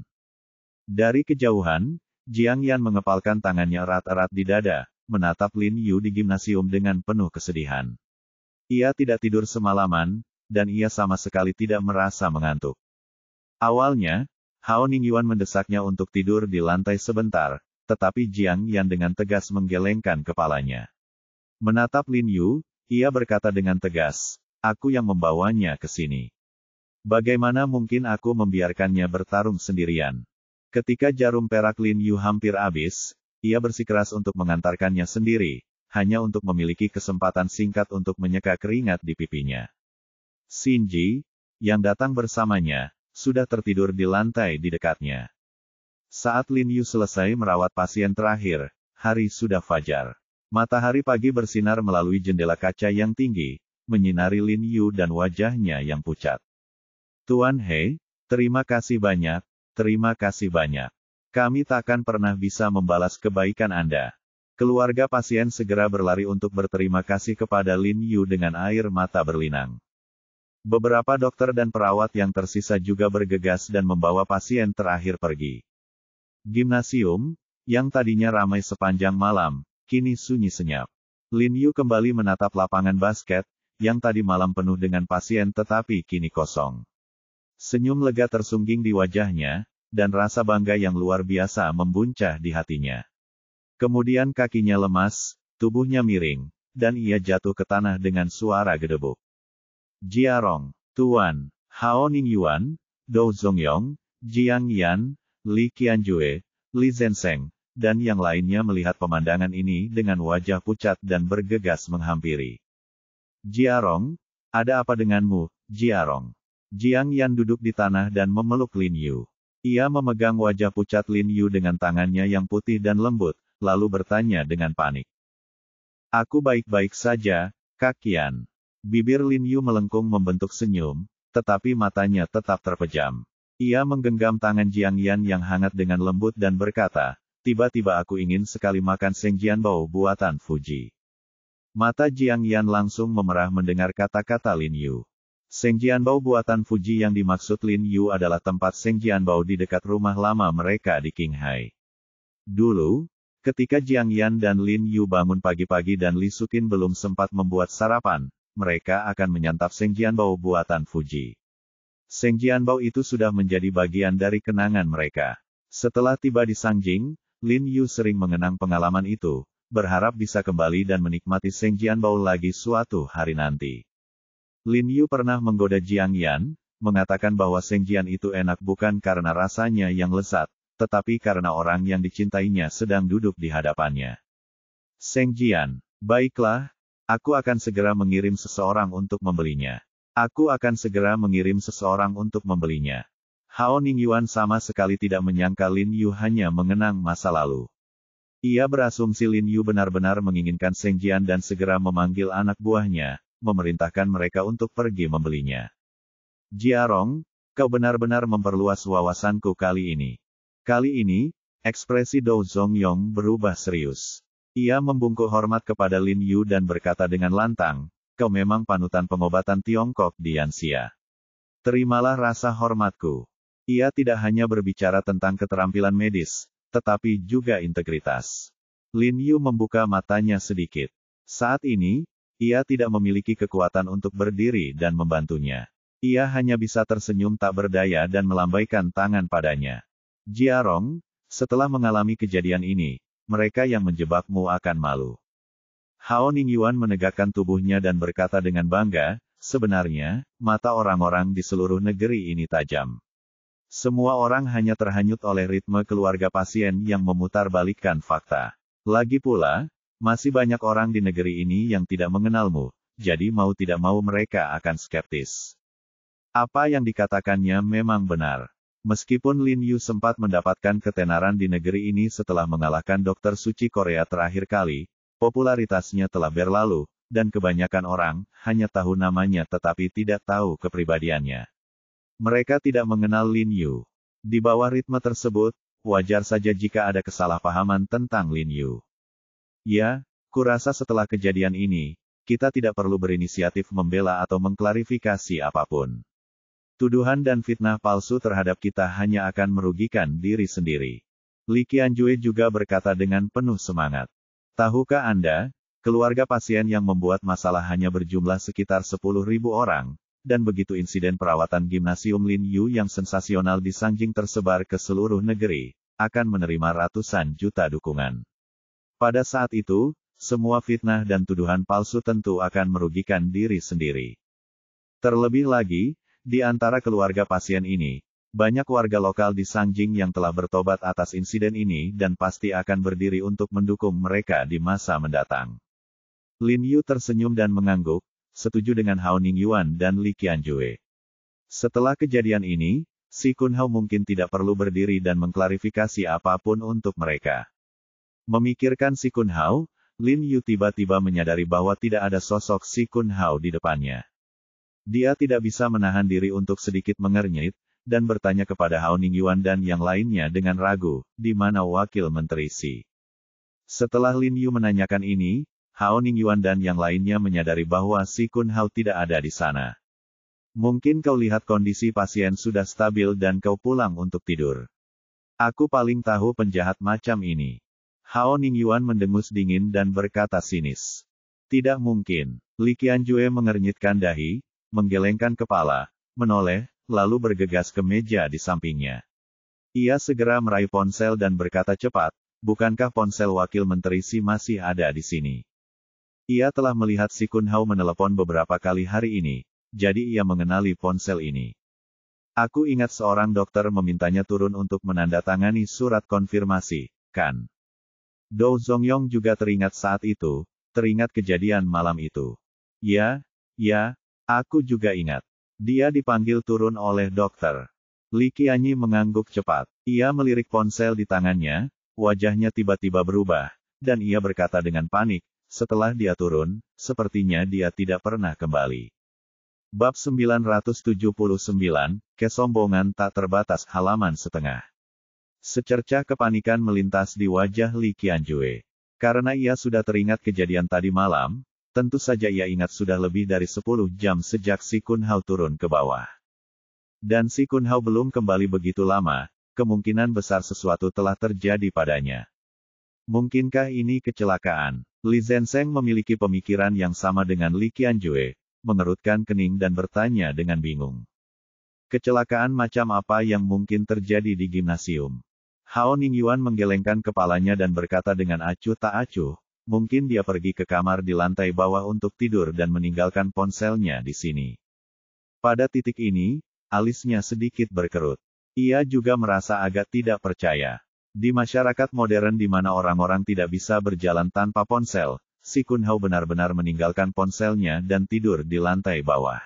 Dari kejauhan, Jiang Yan mengepalkan tangannya erat-erat di dada, menatap Lin Yu di gimnasium dengan penuh kesedihan. Ia tidak tidur semalaman, dan ia sama sekali tidak merasa mengantuk. Awalnya, Hao Ningyuan mendesaknya untuk tidur di lantai sebentar, tetapi Jiang Yan dengan tegas menggelengkan kepalanya. Menatap Lin Yu, ia berkata dengan tegas, "Aku yang membawanya ke sini. Bagaimana mungkin aku membiarkannya bertarung sendirian?" Ketika jarum perak Lin Yu hampir habis, ia bersikeras untuk mengantarkannya sendiri, hanya untuk memiliki kesempatan singkat untuk menyeka keringat di pipinya. Xinji, yang datang bersamanya, sudah tertidur di lantai di dekatnya. Saat Lin Yu selesai merawat pasien terakhir, hari sudah fajar. Matahari pagi bersinar melalui jendela kaca yang tinggi, menyinari Lin Yu dan wajahnya yang pucat. "Tuan He, terima kasih banyak, terima kasih banyak. Kami takkan pernah bisa membalas kebaikan Anda." Keluarga pasien segera berlari untuk berterima kasih kepada Lin Yu dengan air mata berlinang. Beberapa dokter dan perawat yang tersisa juga bergegas dan membawa pasien terakhir pergi. Gimnasium, yang tadinya ramai sepanjang malam, kini sunyi senyap. Lin Yu kembali menatap lapangan basket, yang tadi malam penuh dengan pasien tetapi kini kosong. Senyum lega tersungging di wajahnya, dan rasa bangga yang luar biasa membuncah di hatinya. Kemudian kakinya lemas, tubuhnya miring, dan ia jatuh ke tanah dengan suara gedebuk. Jiarong, Tuan, Hao Ningyuan, Dou Zongyong, Jiang Yan, Li Qianjue, Li Zenseng, dan yang lainnya melihat pemandangan ini dengan wajah pucat dan bergegas menghampiri. Jiarong, ada apa denganmu, Jiarong? Jiang Yan duduk di tanah dan memeluk Lin Yu. Ia memegang wajah pucat Lin Yu dengan tangannya yang putih dan lembut, lalu bertanya dengan panik. Aku baik-baik saja, Kak Yan. Bibir Lin Yu melengkung membentuk senyum, tetapi matanya tetap terpejam. Ia menggenggam tangan Jiang Yan yang hangat dengan lembut dan berkata, tiba-tiba aku ingin sekali makan Seng Jianbao buatan Fuji. Mata Jiang Yan langsung memerah mendengar kata-kata Lin Yu. Seng Jianbao buatan Fuji yang dimaksud Lin Yu adalah tempat Seng Jianbao di dekat rumah lama mereka di Qinghai. Dulu, ketika Jiang Yan dan Lin Yu bangun pagi-pagi dan Li Sukin belum sempat membuat sarapan, mereka akan menyantap Seng Jianbao buatan Fuji. Seng Jianbao itu sudah menjadi bagian dari kenangan mereka. Setelah tiba di Sangjing, Lin Yu sering mengenang pengalaman itu, berharap bisa kembali dan menikmati Seng Jianbao lagi suatu hari nanti. Lin Yu pernah menggoda Jiang Yan, mengatakan bahwa Seng Jian itu enak bukan karena rasanya yang lezat, tetapi karena orang yang dicintainya sedang duduk di hadapannya. Seng Jian, baiklah, aku akan segera mengirim seseorang untuk membelinya. Aku akan segera mengirim seseorang untuk membelinya. Hao Ningyuan sama sekali tidak menyangka Lin Yu hanya mengenang masa lalu. Ia berasumsi Lin Yu benar-benar menginginkan Seng Jian dan segera memanggil anak buahnya, memerintahkan mereka untuk pergi membelinya. Jiarong, kau benar-benar memperluas wawasanku kali ini. Kali ini, ekspresi Dou Zongyong berubah serius. Ia membungkuk hormat kepada Lin Yu dan berkata dengan lantang, kau memang panutan pengobatan Tiongkok di Yanxia. Terimalah rasa hormatku. Ia tidak hanya berbicara tentang keterampilan medis, tetapi juga integritas. Lin Yu membuka matanya sedikit. Saat ini, ia tidak memiliki kekuatan untuk berdiri dan membantunya. Ia hanya bisa tersenyum tak berdaya dan melambaikan tangan padanya. Jiarong, setelah mengalami kejadian ini, mereka yang menjebakmu akan malu. Hao Ningyuan menegakkan tubuhnya dan berkata dengan bangga, sebenarnya, mata orang-orang di seluruh negeri ini tajam. Semua orang hanya terhanyut oleh ritme keluarga pasien yang memutarbalikkan fakta. Lagi pula, masih banyak orang di negeri ini yang tidak mengenalmu, jadi mau tidak mau mereka akan skeptis. Apa yang dikatakannya memang benar. Meskipun Lin Yu sempat mendapatkan ketenaran di negeri ini setelah mengalahkan dokter suci Korea terakhir kali, popularitasnya telah berlalu, dan kebanyakan orang hanya tahu namanya tetapi tidak tahu kepribadiannya. Mereka tidak mengenal Lin Yu. Di bawah ritme tersebut, wajar saja jika ada kesalahpahaman tentang Lin Yu. Ya, kurasa setelah kejadian ini, kita tidak perlu berinisiatif membela atau mengklarifikasi apapun. Tuduhan dan fitnah palsu terhadap kita hanya akan merugikan diri sendiri. Li Qianjue juga berkata dengan penuh semangat. Tahukah Anda, keluarga pasien yang membuat masalah hanya berjumlah sekitar 10.000 orang, dan begitu insiden perawatan gimnasium Lin Yu yang sensasional di Sangjing tersebar ke seluruh negeri, akan menerima ratusan juta dukungan. Pada saat itu, semua fitnah dan tuduhan palsu tentu akan merugikan diri sendiri. Terlebih lagi, di antara keluarga pasien ini, banyak warga lokal di Sangjing yang telah bertobat atas insiden ini dan pasti akan berdiri untuk mendukung mereka di masa mendatang. Lin Yu tersenyum dan mengangguk, setuju dengan Hao Ningyuan dan Li Qianjue. Setelah kejadian ini, Si Kun Hao mungkin tidak perlu berdiri dan mengklarifikasi apapun untuk mereka. Memikirkan Si Kun Hao, Lin Yu tiba-tiba menyadari bahwa tidak ada sosok Si Kun Hao di depannya. Dia tidak bisa menahan diri untuk sedikit mengernyit, dan bertanya kepada Hao Ningyuan dan yang lainnya dengan ragu, di mana wakil menteri Si. Setelah Lin Yu menanyakan ini, Hao Ningyuan dan yang lainnya menyadari bahwa Si Kun Hao tidak ada di sana. Mungkin kau lihat kondisi pasien sudah stabil dan kau pulang untuk tidur. Aku paling tahu penjahat macam ini. Hao Ningyuan mendengus dingin dan berkata sinis. Tidak mungkin. Li Qianjue mengernyitkan dahi, menggelengkan kepala, menoleh, lalu bergegas ke meja di sampingnya. Ia segera meraih ponsel dan berkata cepat, bukankah ponsel wakil menteri Si masih ada di sini? Ia telah melihat Si Kun Hao menelepon beberapa kali hari ini, jadi ia mengenali ponsel ini. Aku ingat seorang dokter memintanya turun untuk menandatangani surat konfirmasi, kan? Do Zongyong juga teringat saat itu, teringat kejadian malam itu. Ya, aku juga ingat. Dia dipanggil turun oleh dokter. Li Qianyi mengangguk cepat. Ia melirik ponsel di tangannya, wajahnya tiba-tiba berubah, dan ia berkata dengan panik, setelah dia turun, sepertinya dia tidak pernah kembali. Bab 979, Kesombongan tak terbatas halaman setengah. Secercah kepanikan melintas di wajah Li Qianjue. Karena ia sudah teringat kejadian tadi malam, tentu saja ia ingat sudah lebih dari 10 jam sejak Si Kun Hao turun ke bawah. Dan Si Kun Hao belum kembali begitu lama, kemungkinan besar sesuatu telah terjadi padanya. Mungkinkah ini kecelakaan? Li Zenseng memiliki pemikiran yang sama dengan Li Qianjue, mengerutkan kening dan bertanya dengan bingung. Kecelakaan macam apa yang mungkin terjadi di gimnasium? Hao Ningyuan menggelengkan kepalanya dan berkata dengan acuh tak acuh, mungkin dia pergi ke kamar di lantai bawah untuk tidur dan meninggalkan ponselnya di sini. Pada titik ini, alisnya sedikit berkerut. Ia juga merasa agak tidak percaya. Di masyarakat modern di mana orang-orang tidak bisa berjalan tanpa ponsel, Si Kun Hao benar-benar meninggalkan ponselnya dan tidur di lantai bawah.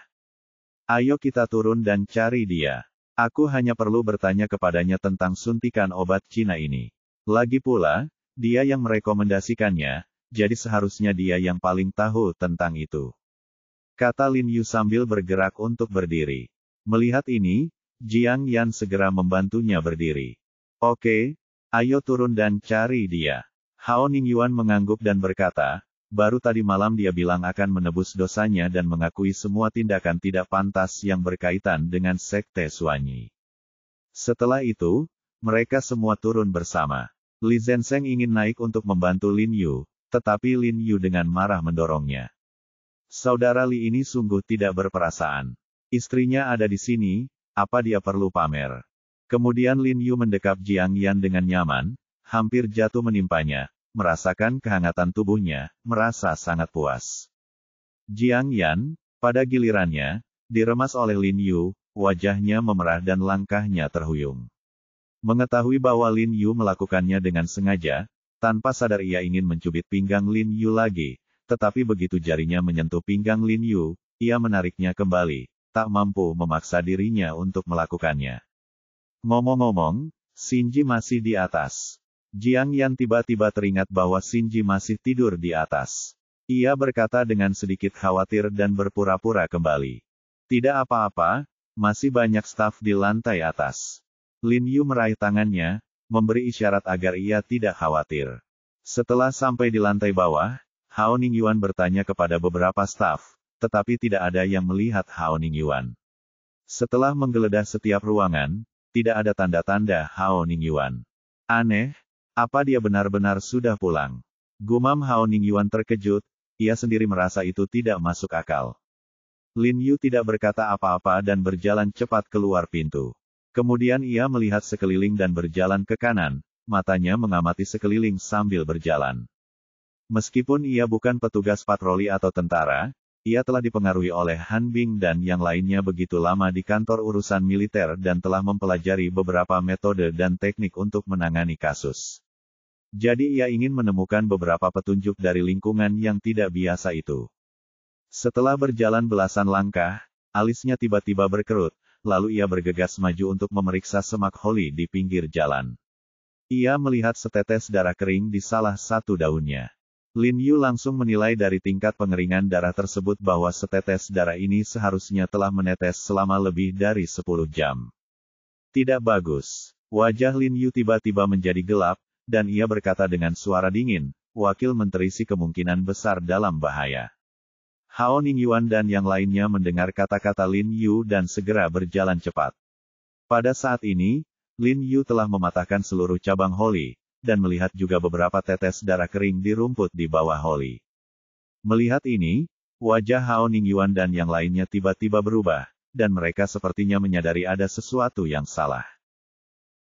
Ayo kita turun dan cari dia. Aku hanya perlu bertanya kepadanya tentang suntikan obat Cina ini. Lagi pula, dia yang merekomendasikannya, jadi seharusnya dia yang paling tahu tentang itu. Kata Lin Yu sambil bergerak untuk berdiri. Melihat ini, Jiang Yan segera membantunya berdiri. Oke, ayo turun dan cari dia. Hao Ningyuan mengangguk dan berkata, baru tadi malam dia bilang akan menebus dosanya dan mengakui semua tindakan tidak pantas yang berkaitan dengan sekte Suanyi. Setelah itu, mereka semua turun bersama. Li Zenseng ingin naik untuk membantu Lin Yu, tetapi Lin Yu dengan marah mendorongnya. Saudara Li ini sungguh tidak berperasaan. Istrinya ada di sini, apa dia perlu pamer? Kemudian Lin Yu mendekap Jiang Yan dengan nyaman, hampir jatuh menimpanya, merasakan kehangatan tubuhnya, merasa sangat puas. Jiang Yan, pada gilirannya, diremas oleh Lin Yu, wajahnya memerah dan langkahnya terhuyung. Mengetahui bahwa Lin Yu melakukannya dengan sengaja, tanpa sadar ia ingin mencubit pinggang Lin Yu lagi, tetapi begitu jarinya menyentuh pinggang Lin Yu, ia menariknya kembali, tak mampu memaksa dirinya untuk melakukannya. Ngomong-ngomong, Shinji masih di atas. Jiang Yan tiba-tiba teringat bahwa Shinji masih tidur di atas. Ia berkata dengan sedikit khawatir dan berpura-pura kembali. Tidak apa-apa, masih banyak staf di lantai atas. Lin Yu meraih tangannya, memberi isyarat agar ia tidak khawatir. Setelah sampai di lantai bawah, Hao Ningyuan bertanya kepada beberapa staf, tetapi tidak ada yang melihat Hao Ningyuan. Setelah menggeledah setiap ruangan, tidak ada tanda-tanda Hao Ningyuan. Aneh, apa dia benar-benar sudah pulang? Gumam Hao Ningyuan terkejut, ia sendiri merasa itu tidak masuk akal. Lin Yu tidak berkata apa-apa dan berjalan cepat keluar pintu. Kemudian ia melihat sekeliling dan berjalan ke kanan, matanya mengamati sekeliling sambil berjalan. Meskipun ia bukan petugas patroli atau tentara, ia telah dipengaruhi oleh Han Bing dan yang lainnya begitu lama di kantor urusan militer dan telah mempelajari beberapa metode dan teknik untuk menangani kasus. Jadi ia ingin menemukan beberapa petunjuk dari lingkungan yang tidak biasa itu. Setelah berjalan belasan langkah, alisnya tiba-tiba berkerut, lalu ia bergegas maju untuk memeriksa semak holi di pinggir jalan. Ia melihat setetes darah kering di salah satu daunnya. Lin Yu langsung menilai dari tingkat pengeringan darah tersebut bahwa setetes darah ini seharusnya telah menetes selama lebih dari 10 jam. Tidak bagus. Wajah Lin Yu tiba-tiba menjadi gelap, dan ia berkata dengan suara dingin, wakil menteri Si kemungkinan besar dalam bahaya. Hao Ningyuan dan yang lainnya mendengar kata-kata Lin Yu dan segera berjalan cepat. Pada saat ini, Lin Yu telah mematahkan seluruh cabang holi, dan melihat juga beberapa tetes darah kering di rumput di bawah holi. Melihat ini, wajah Hao Ningyuan dan yang lainnya tiba-tiba berubah, dan mereka sepertinya menyadari ada sesuatu yang salah.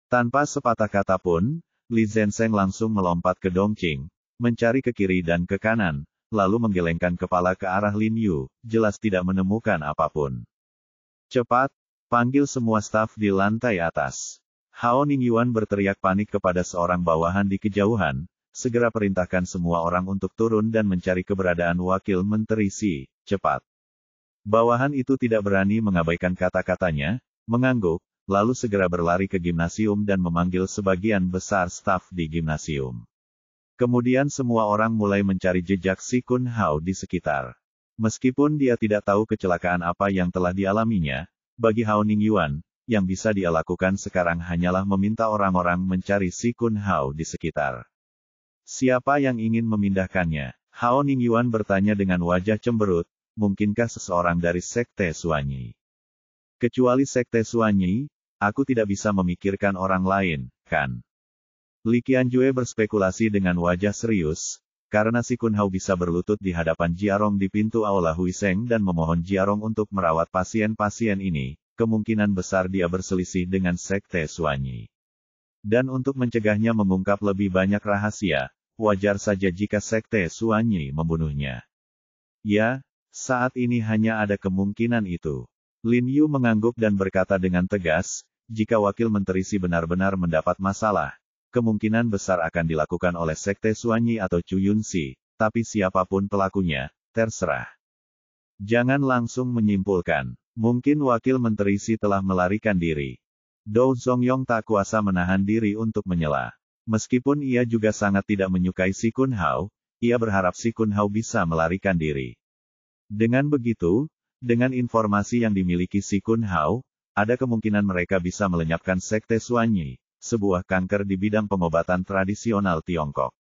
Tanpa sepatah kata pun, Li Zenseng langsung melompat ke Dongqing, mencari ke kiri dan ke kanan, lalu menggelengkan kepala ke arah Lin Yu, jelas tidak menemukan apapun. Cepat, panggil semua staf di lantai atas. Hao Ningyuan berteriak panik kepada seorang bawahan di kejauhan, segera perintahkan semua orang untuk turun dan mencari keberadaan wakil menteri Si, cepat. Bawahan itu tidak berani mengabaikan kata-katanya, mengangguk, lalu segera berlari ke gimnasium dan memanggil sebagian besar staf di gimnasium. Kemudian semua orang mulai mencari jejak Si Kun Hao di sekitar. Meskipun dia tidak tahu kecelakaan apa yang telah dialaminya, bagi Hao Ningyuan, yang bisa dia lakukan sekarang hanyalah meminta orang-orang mencari Si Kun Hao di sekitar. Siapa yang ingin memindahkannya? Hao Ningyuan bertanya dengan wajah cemberut, mungkinkah seseorang dari Sekte Suanyi? Kecuali Sekte Suanyi, aku tidak bisa memikirkan orang lain, kan? Li Qianjue berspekulasi dengan wajah serius, karena Si Kun Hao bisa berlutut di hadapan Jiarong di pintu Aula Huiseng dan memohon Jiarong untuk merawat pasien-pasien ini, kemungkinan besar dia berselisih dengan Sekte Suanyi. Dan untuk mencegahnya mengungkap lebih banyak rahasia, wajar saja jika Sekte Suanyi membunuhnya. Ya, saat ini hanya ada kemungkinan itu. Lin Yu mengangguk dan berkata dengan tegas, jika wakil menteri Si benar-benar mendapat masalah, kemungkinan besar akan dilakukan oleh Sekte Suanyi atau Chu Yunxi, tapi siapapun pelakunya, terserah. Jangan langsung menyimpulkan, mungkin wakil menteri Si telah melarikan diri. Dou Zongyong tak kuasa menahan diri untuk menyela. Meskipun ia juga sangat tidak menyukai Si Kun Hao, ia berharap Si Kun Hao bisa melarikan diri. Dengan begitu, dengan informasi yang dimiliki Si Kun Hao, ada kemungkinan mereka bisa melenyapkan Sekte Suanyi, sebuah kanker di bidang pengobatan tradisional Tiongkok.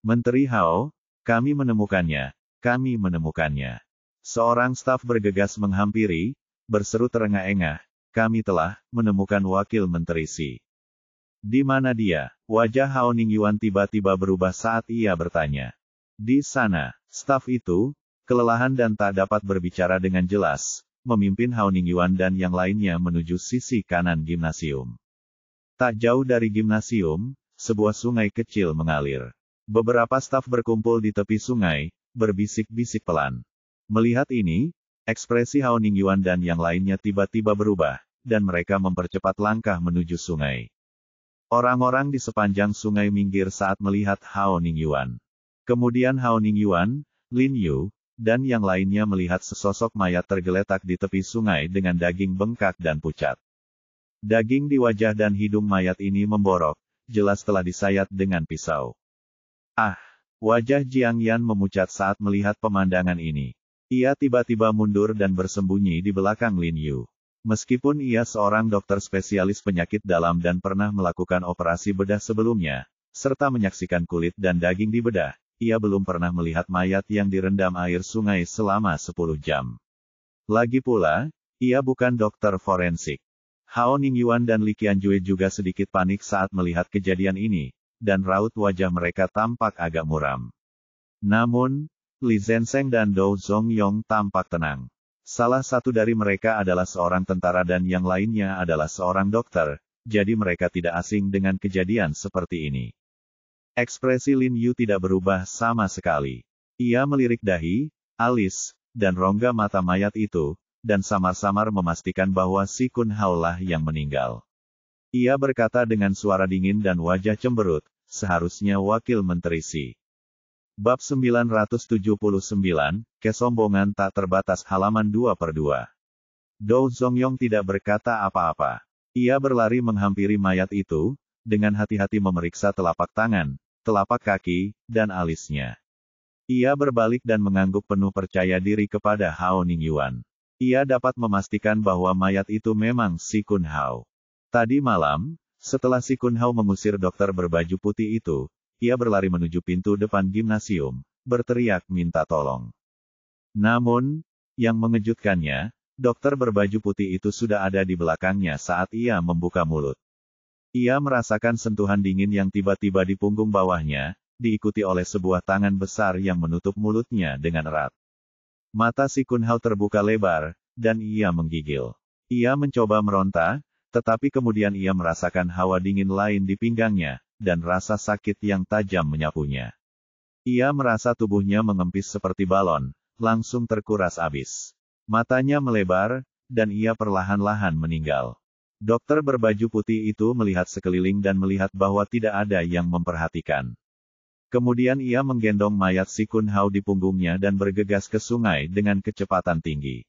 Menteri Hao, kami menemukannya, kami menemukannya. Seorang staf bergegas menghampiri, berseru terengah-engah, kami telah menemukan wakil menteri Si. Di mana dia? Wajah Hao Ningyuan tiba-tiba berubah saat ia bertanya. Di sana, staf itu, kelelahan dan tak dapat berbicara dengan jelas, memimpin Hao Ningyuan dan yang lainnya menuju sisi kanan gimnasium. Tak jauh dari gimnasium, sebuah sungai kecil mengalir. Beberapa staf berkumpul di tepi sungai, berbisik-bisik pelan. Melihat ini, ekspresi Hao Ningyuan dan yang lainnya tiba-tiba berubah, dan mereka mempercepat langkah menuju sungai. Orang-orang di sepanjang sungai minggir saat melihat Hao Ningyuan. Kemudian Hao Ningyuan, Lin Yu, dan yang lainnya melihat sesosok mayat tergeletak di tepi sungai dengan daging bengkak dan pucat. Daging di wajah dan hidung mayat ini memborok, jelas telah disayat dengan pisau. Ah! Wajah Jiang Yan memucat saat melihat pemandangan ini. Ia tiba-tiba mundur dan bersembunyi di belakang Lin Yu. Meskipun ia seorang dokter spesialis penyakit dalam dan pernah melakukan operasi bedah sebelumnya, serta menyaksikan kulit dan daging di bedah, ia belum pernah melihat mayat yang direndam air sungai selama 10 jam. Lagi pula, ia bukan dokter forensik. Hao Ningyuan dan Li Qianjue juga sedikit panik saat melihat kejadian ini, dan raut wajah mereka tampak agak muram. Namun, Li Zenseng dan Dou Zongyong tampak tenang. Salah satu dari mereka adalah seorang tentara dan yang lainnya adalah seorang dokter, jadi mereka tidak asing dengan kejadian seperti ini. Ekspresi Lin Yu tidak berubah sama sekali. Ia melirik dahi, alis, dan rongga mata mayat itu, dan samar-samar memastikan bahwa Si Kun Hao lah yang meninggal. Ia berkata dengan suara dingin dan wajah cemberut, seharusnya wakil menteri Si. Bab 979, Kesombongan tak terbatas halaman 2/2. Dou Zongyong tidak berkata apa-apa. Ia berlari menghampiri mayat itu, dengan hati-hati memeriksa telapak tangan, telapak kaki, dan alisnya. Ia berbalik dan mengangguk penuh percaya diri kepada Hao Ningyuan. Ia dapat memastikan bahwa mayat itu memang Si Kun Hao. Tadi malam, setelah Si Kun Hao mengusir dokter berbaju putih itu, ia berlari menuju pintu depan gimnasium, berteriak minta tolong. Namun, yang mengejutkannya, dokter berbaju putih itu sudah ada di belakangnya saat ia membuka mulut. Ia merasakan sentuhan dingin yang tiba-tiba di punggung bawahnya, diikuti oleh sebuah tangan besar yang menutup mulutnya dengan erat. Mata Si Kun Hao terbuka lebar, dan ia menggigil. Ia mencoba meronta, tetapi kemudian ia merasakan hawa dingin lain di pinggangnya, dan rasa sakit yang tajam menyapunya. Ia merasa tubuhnya mengempis seperti balon, langsung terkuras abis. Matanya melebar, dan ia perlahan-lahan meninggal. Dokter berbaju putih itu melihat sekeliling dan melihat bahwa tidak ada yang memperhatikan. Kemudian ia menggendong mayat si Kun Hao di punggungnya dan bergegas ke sungai dengan kecepatan tinggi.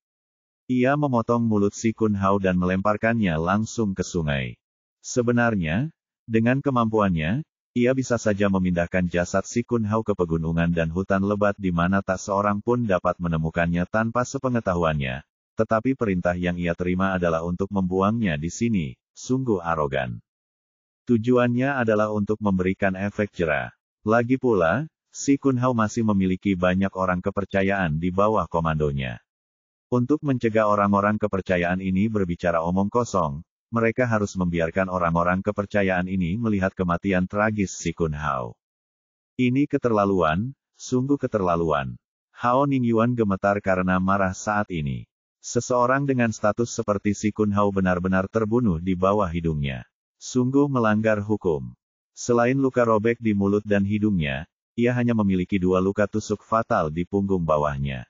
Ia memotong mulut si Kun Hao dan melemparkannya langsung ke sungai. Sebenarnya, dengan kemampuannya, ia bisa saja memindahkan jasad si Kun Hao ke pegunungan dan hutan lebat di mana tak seorang pun dapat menemukannya tanpa sepengetahuannya. Tetapi perintah yang ia terima adalah untuk membuangnya di sini, sungguh arogan. Tujuannya adalah untuk memberikan efek jera. Lagi pula, si Kun Hao masih memiliki banyak orang kepercayaan di bawah komandonya. Untuk mencegah orang-orang kepercayaan ini berbicara omong kosong, mereka harus membiarkan orang-orang kepercayaan ini melihat kematian tragis si Kun Hao. Ini keterlaluan, sungguh keterlaluan. Hao Ningyuan gemetar karena marah saat ini. Seseorang dengan status seperti si Kun Hao benar-benar terbunuh di bawah hidungnya. Sungguh melanggar hukum. Selain luka robek di mulut dan hidungnya, ia hanya memiliki 2 luka tusuk fatal di punggung bawahnya.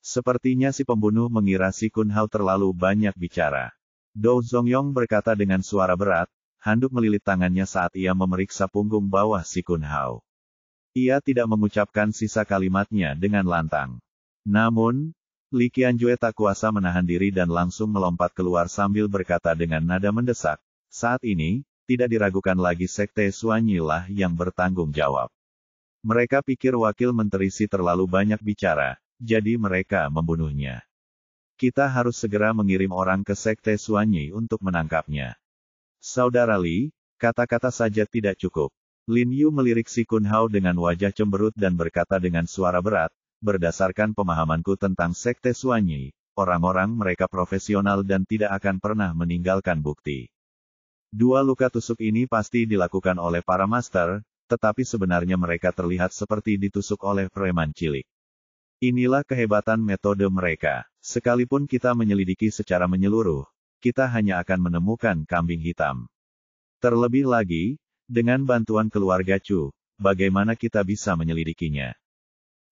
Sepertinya si pembunuh mengira si Kun Hao terlalu banyak bicara. Dou Zongyong berkata dengan suara berat, handuk melilit tangannya saat ia memeriksa punggung bawah si Kun Hao. Ia tidak mengucapkan sisa kalimatnya dengan lantang. Namun, Li Qianjue tak kuasa menahan diri dan langsung melompat keluar sambil berkata dengan nada mendesak, saat ini, tidak diragukan lagi Sekte Suanyi lah yang bertanggung jawab. Mereka pikir wakil menteri Si terlalu banyak bicara, jadi mereka membunuhnya. Kita harus segera mengirim orang ke Sekte Suanyi untuk menangkapnya. Saudara Li, kata-kata saja tidak cukup. Lin Yu melirik si Kun Hao dengan wajah cemberut dan berkata dengan suara berat, berdasarkan pemahamanku tentang Sekte Suanyi, orang-orang mereka profesional dan tidak akan pernah meninggalkan bukti. 2 luka tusuk ini pasti dilakukan oleh para master, tetapi sebenarnya mereka terlihat seperti ditusuk oleh preman cilik. Inilah kehebatan metode mereka. Sekalipun kita menyelidiki secara menyeluruh, kita hanya akan menemukan kambing hitam. Terlebih lagi, dengan bantuan keluarga Chu, bagaimana kita bisa menyelidikinya?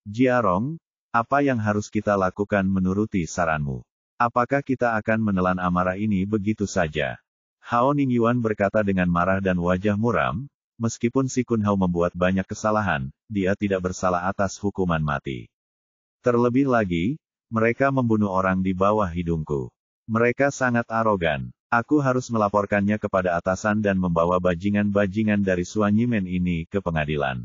Jiarong, apa yang harus kita lakukan menuruti saranmu? Apakah kita akan menelan amarah ini begitu saja? Hao Ningyuan berkata dengan marah dan wajah muram, meskipun si Kun Hao membuat banyak kesalahan, dia tidak bersalah atas hukuman mati. Terlebih lagi, mereka membunuh orang di bawah hidungku. Mereka sangat arogan. Aku harus melaporkannya kepada atasan dan membawa bajingan-bajingan dari Suanyimen ini ke pengadilan.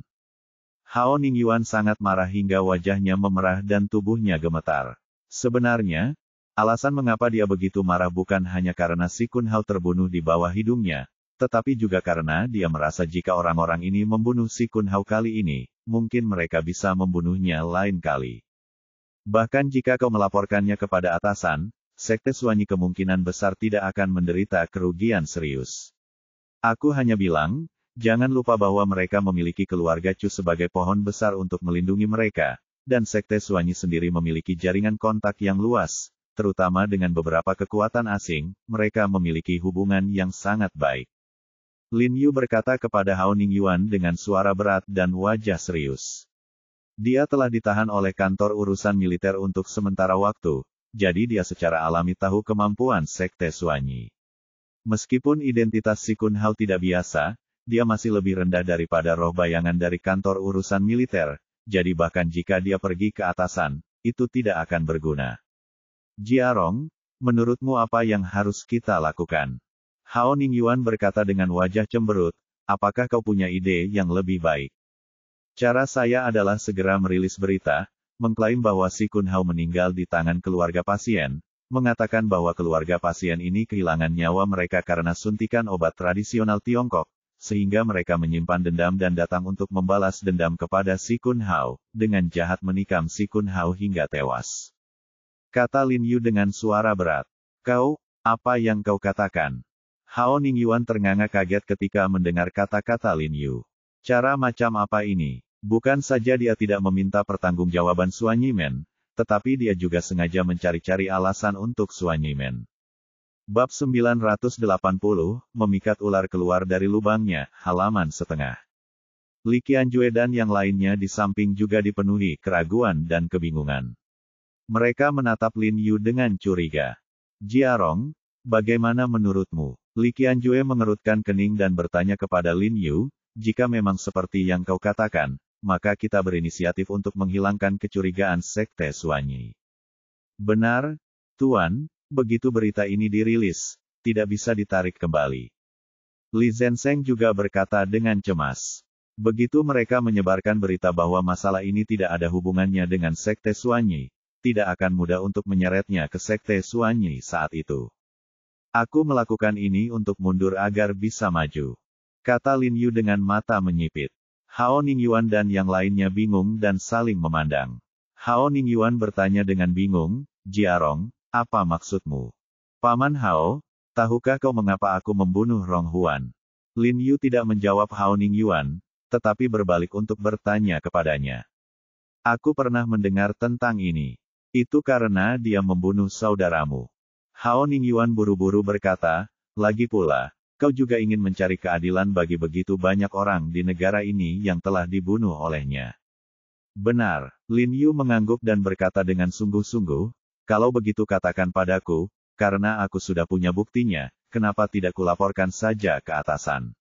Hao Ningyuan sangat marah hingga wajahnya memerah dan tubuhnya gemetar. Sebenarnya, alasan mengapa dia begitu marah bukan hanya karena si Kun Hao terbunuh di bawah hidungnya, tetapi juga karena dia merasa jika orang-orang ini membunuh si Kun Hao kali ini, mungkin mereka bisa membunuhnya lain kali. Bahkan jika kau melaporkannya kepada atasan, Sekte Suanyi kemungkinan besar tidak akan menderita kerugian serius. Aku hanya bilang, jangan lupa bahwa mereka memiliki keluarga Chu sebagai pohon besar untuk melindungi mereka, dan Sekte Suanyi sendiri memiliki jaringan kontak yang luas. Terutama dengan beberapa kekuatan asing, mereka memiliki hubungan yang sangat baik. Lin Yu berkata kepada Hao Ningyuan dengan suara berat dan wajah serius. Dia telah ditahan oleh kantor urusan militer untuk sementara waktu, jadi dia secara alami tahu kemampuan Sekte Suanyi. Meskipun identitas si Kun Hao tidak biasa, dia masih lebih rendah daripada roh bayangan dari kantor urusan militer, jadi bahkan jika dia pergi ke atasan, itu tidak akan berguna. Jiarong, menurutmu apa yang harus kita lakukan? Hao Ningyuan berkata dengan wajah cemberut, apakah kau punya ide yang lebih baik? Cara saya adalah segera merilis berita, mengklaim bahwa si Kun Hao meninggal di tangan keluarga pasien, mengatakan bahwa keluarga pasien ini kehilangan nyawa mereka karena suntikan obat tradisional Tiongkok, sehingga mereka menyimpan dendam dan datang untuk membalas dendam kepada si Kun Hao, dengan jahat menikam si Kun Hao hingga tewas. Kata Lin Yu dengan suara berat. Kau, apa yang kau katakan? Hao Ningyuan ternganga kaget ketika mendengar kata-kata Lin Yu. Cara macam apa ini? Bukan saja dia tidak meminta pertanggungjawaban Suanyimen, tetapi dia juga sengaja mencari-cari alasan untuk Suanyimen. Bab 980, memikat ular keluar dari lubangnya, halaman setengah. Li Qianjue dan yang lainnya di samping juga dipenuhi keraguan dan kebingungan. Mereka menatap Lin Yu dengan curiga. Jiarong, bagaimana menurutmu? Li Qianjue mengerutkan kening dan bertanya kepada Lin Yu, jika memang seperti yang kau katakan, maka kita berinisiatif untuk menghilangkan kecurigaan Sekte Suanyi. Benar, Tuan, begitu berita ini dirilis, tidak bisa ditarik kembali. Li Zenseng juga berkata dengan cemas. Begitu mereka menyebarkan berita bahwa masalah ini tidak ada hubungannya dengan Sekte Suanyi, tidak akan mudah untuk menyeretnya ke Sekte Suanyi saat itu. Aku melakukan ini untuk mundur agar bisa maju, kata Lin Yu dengan mata menyipit. Hao Ningyuan dan yang lainnya bingung dan saling memandang. Hao Ningyuan bertanya dengan bingung, Jiarong, apa maksudmu? Paman Hao, tahukah kau mengapa aku membunuh Rong Huan? Lin Yu tidak menjawab Hao Ningyuan, tetapi berbalik untuk bertanya kepadanya. Aku pernah mendengar tentang ini. Itu karena dia membunuh saudaramu. Hao Ningyuan buru-buru berkata, lagi pula, kau juga ingin mencari keadilan bagi begitu banyak orang di negara ini yang telah dibunuh olehnya. Benar, Lin Yu mengangguk dan berkata dengan sungguh-sungguh, kalau begitu katakan padaku, karena aku sudah punya buktinya, kenapa tidak kulaporkan saja ke atasan?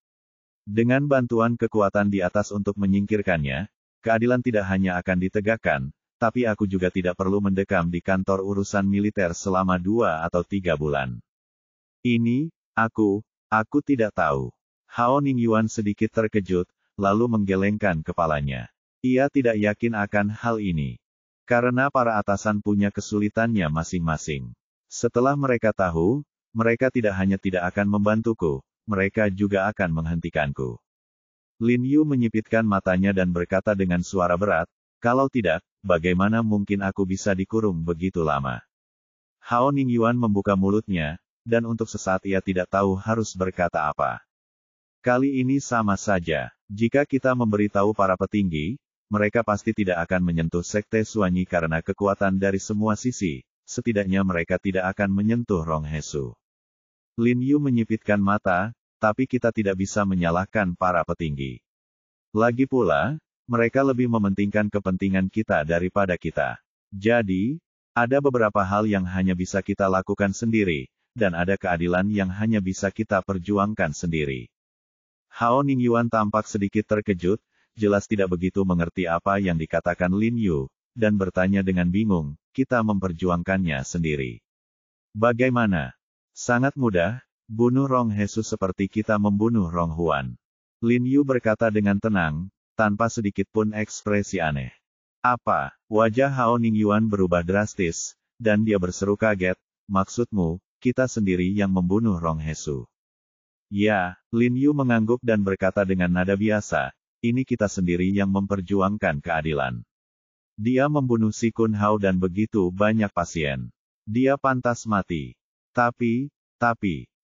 Dengan bantuan kekuatan di atas untuk menyingkirkannya, keadilan tidak hanya akan ditegakkan, tapi aku juga tidak perlu mendekam di kantor urusan militer selama 2 atau 3 bulan. Ini, aku tidak tahu. Hao Ningyuan sedikit terkejut, lalu menggelengkan kepalanya. Ia tidak yakin akan hal ini. Karena para atasan punya kesulitannya masing-masing. Setelah mereka tahu, mereka tidak hanya tidak akan membantuku, mereka juga akan menghentikanku. Lin Yu menyipitkan matanya dan berkata dengan suara berat, kalau tidak, bagaimana mungkin aku bisa dikurung begitu lama? Hao Ningyuan membuka mulutnya, dan untuk sesaat ia tidak tahu harus berkata apa. Kali ini sama saja, jika kita memberitahu para petinggi, mereka pasti tidak akan menyentuh Sekte Suanyi karena kekuatan dari semua sisi, setidaknya mereka tidak akan menyentuh Rong Hesu. Lin Yu menyipitkan mata, tapi kita tidak bisa menyalahkan para petinggi. Lagi pula, mereka lebih mementingkan kepentingan kita daripada kita. Jadi, ada beberapa hal yang hanya bisa kita lakukan sendiri, dan ada keadilan yang hanya bisa kita perjuangkan sendiri. Hao Ningyuan tampak sedikit terkejut, jelas tidak begitu mengerti apa yang dikatakan Lin Yu, dan bertanya dengan bingung, kita memperjuangkannya sendiri. Bagaimana? Sangat mudah, bunuh Rong Hesu seperti kita membunuh Rong Huan. Lin Yu berkata dengan tenang, tanpa sedikit pun ekspresi aneh. Apa? Wajah Hao Ningyuan berubah drastis, dan dia berseru kaget, maksudmu, kita sendiri yang membunuh Rong Hesu. Ya, Lin Yu mengangguk dan berkata dengan nada biasa, ini kita sendiri yang memperjuangkan keadilan. Dia membunuh Si Kun Hao dan begitu banyak pasien. Dia pantas mati. Tapi,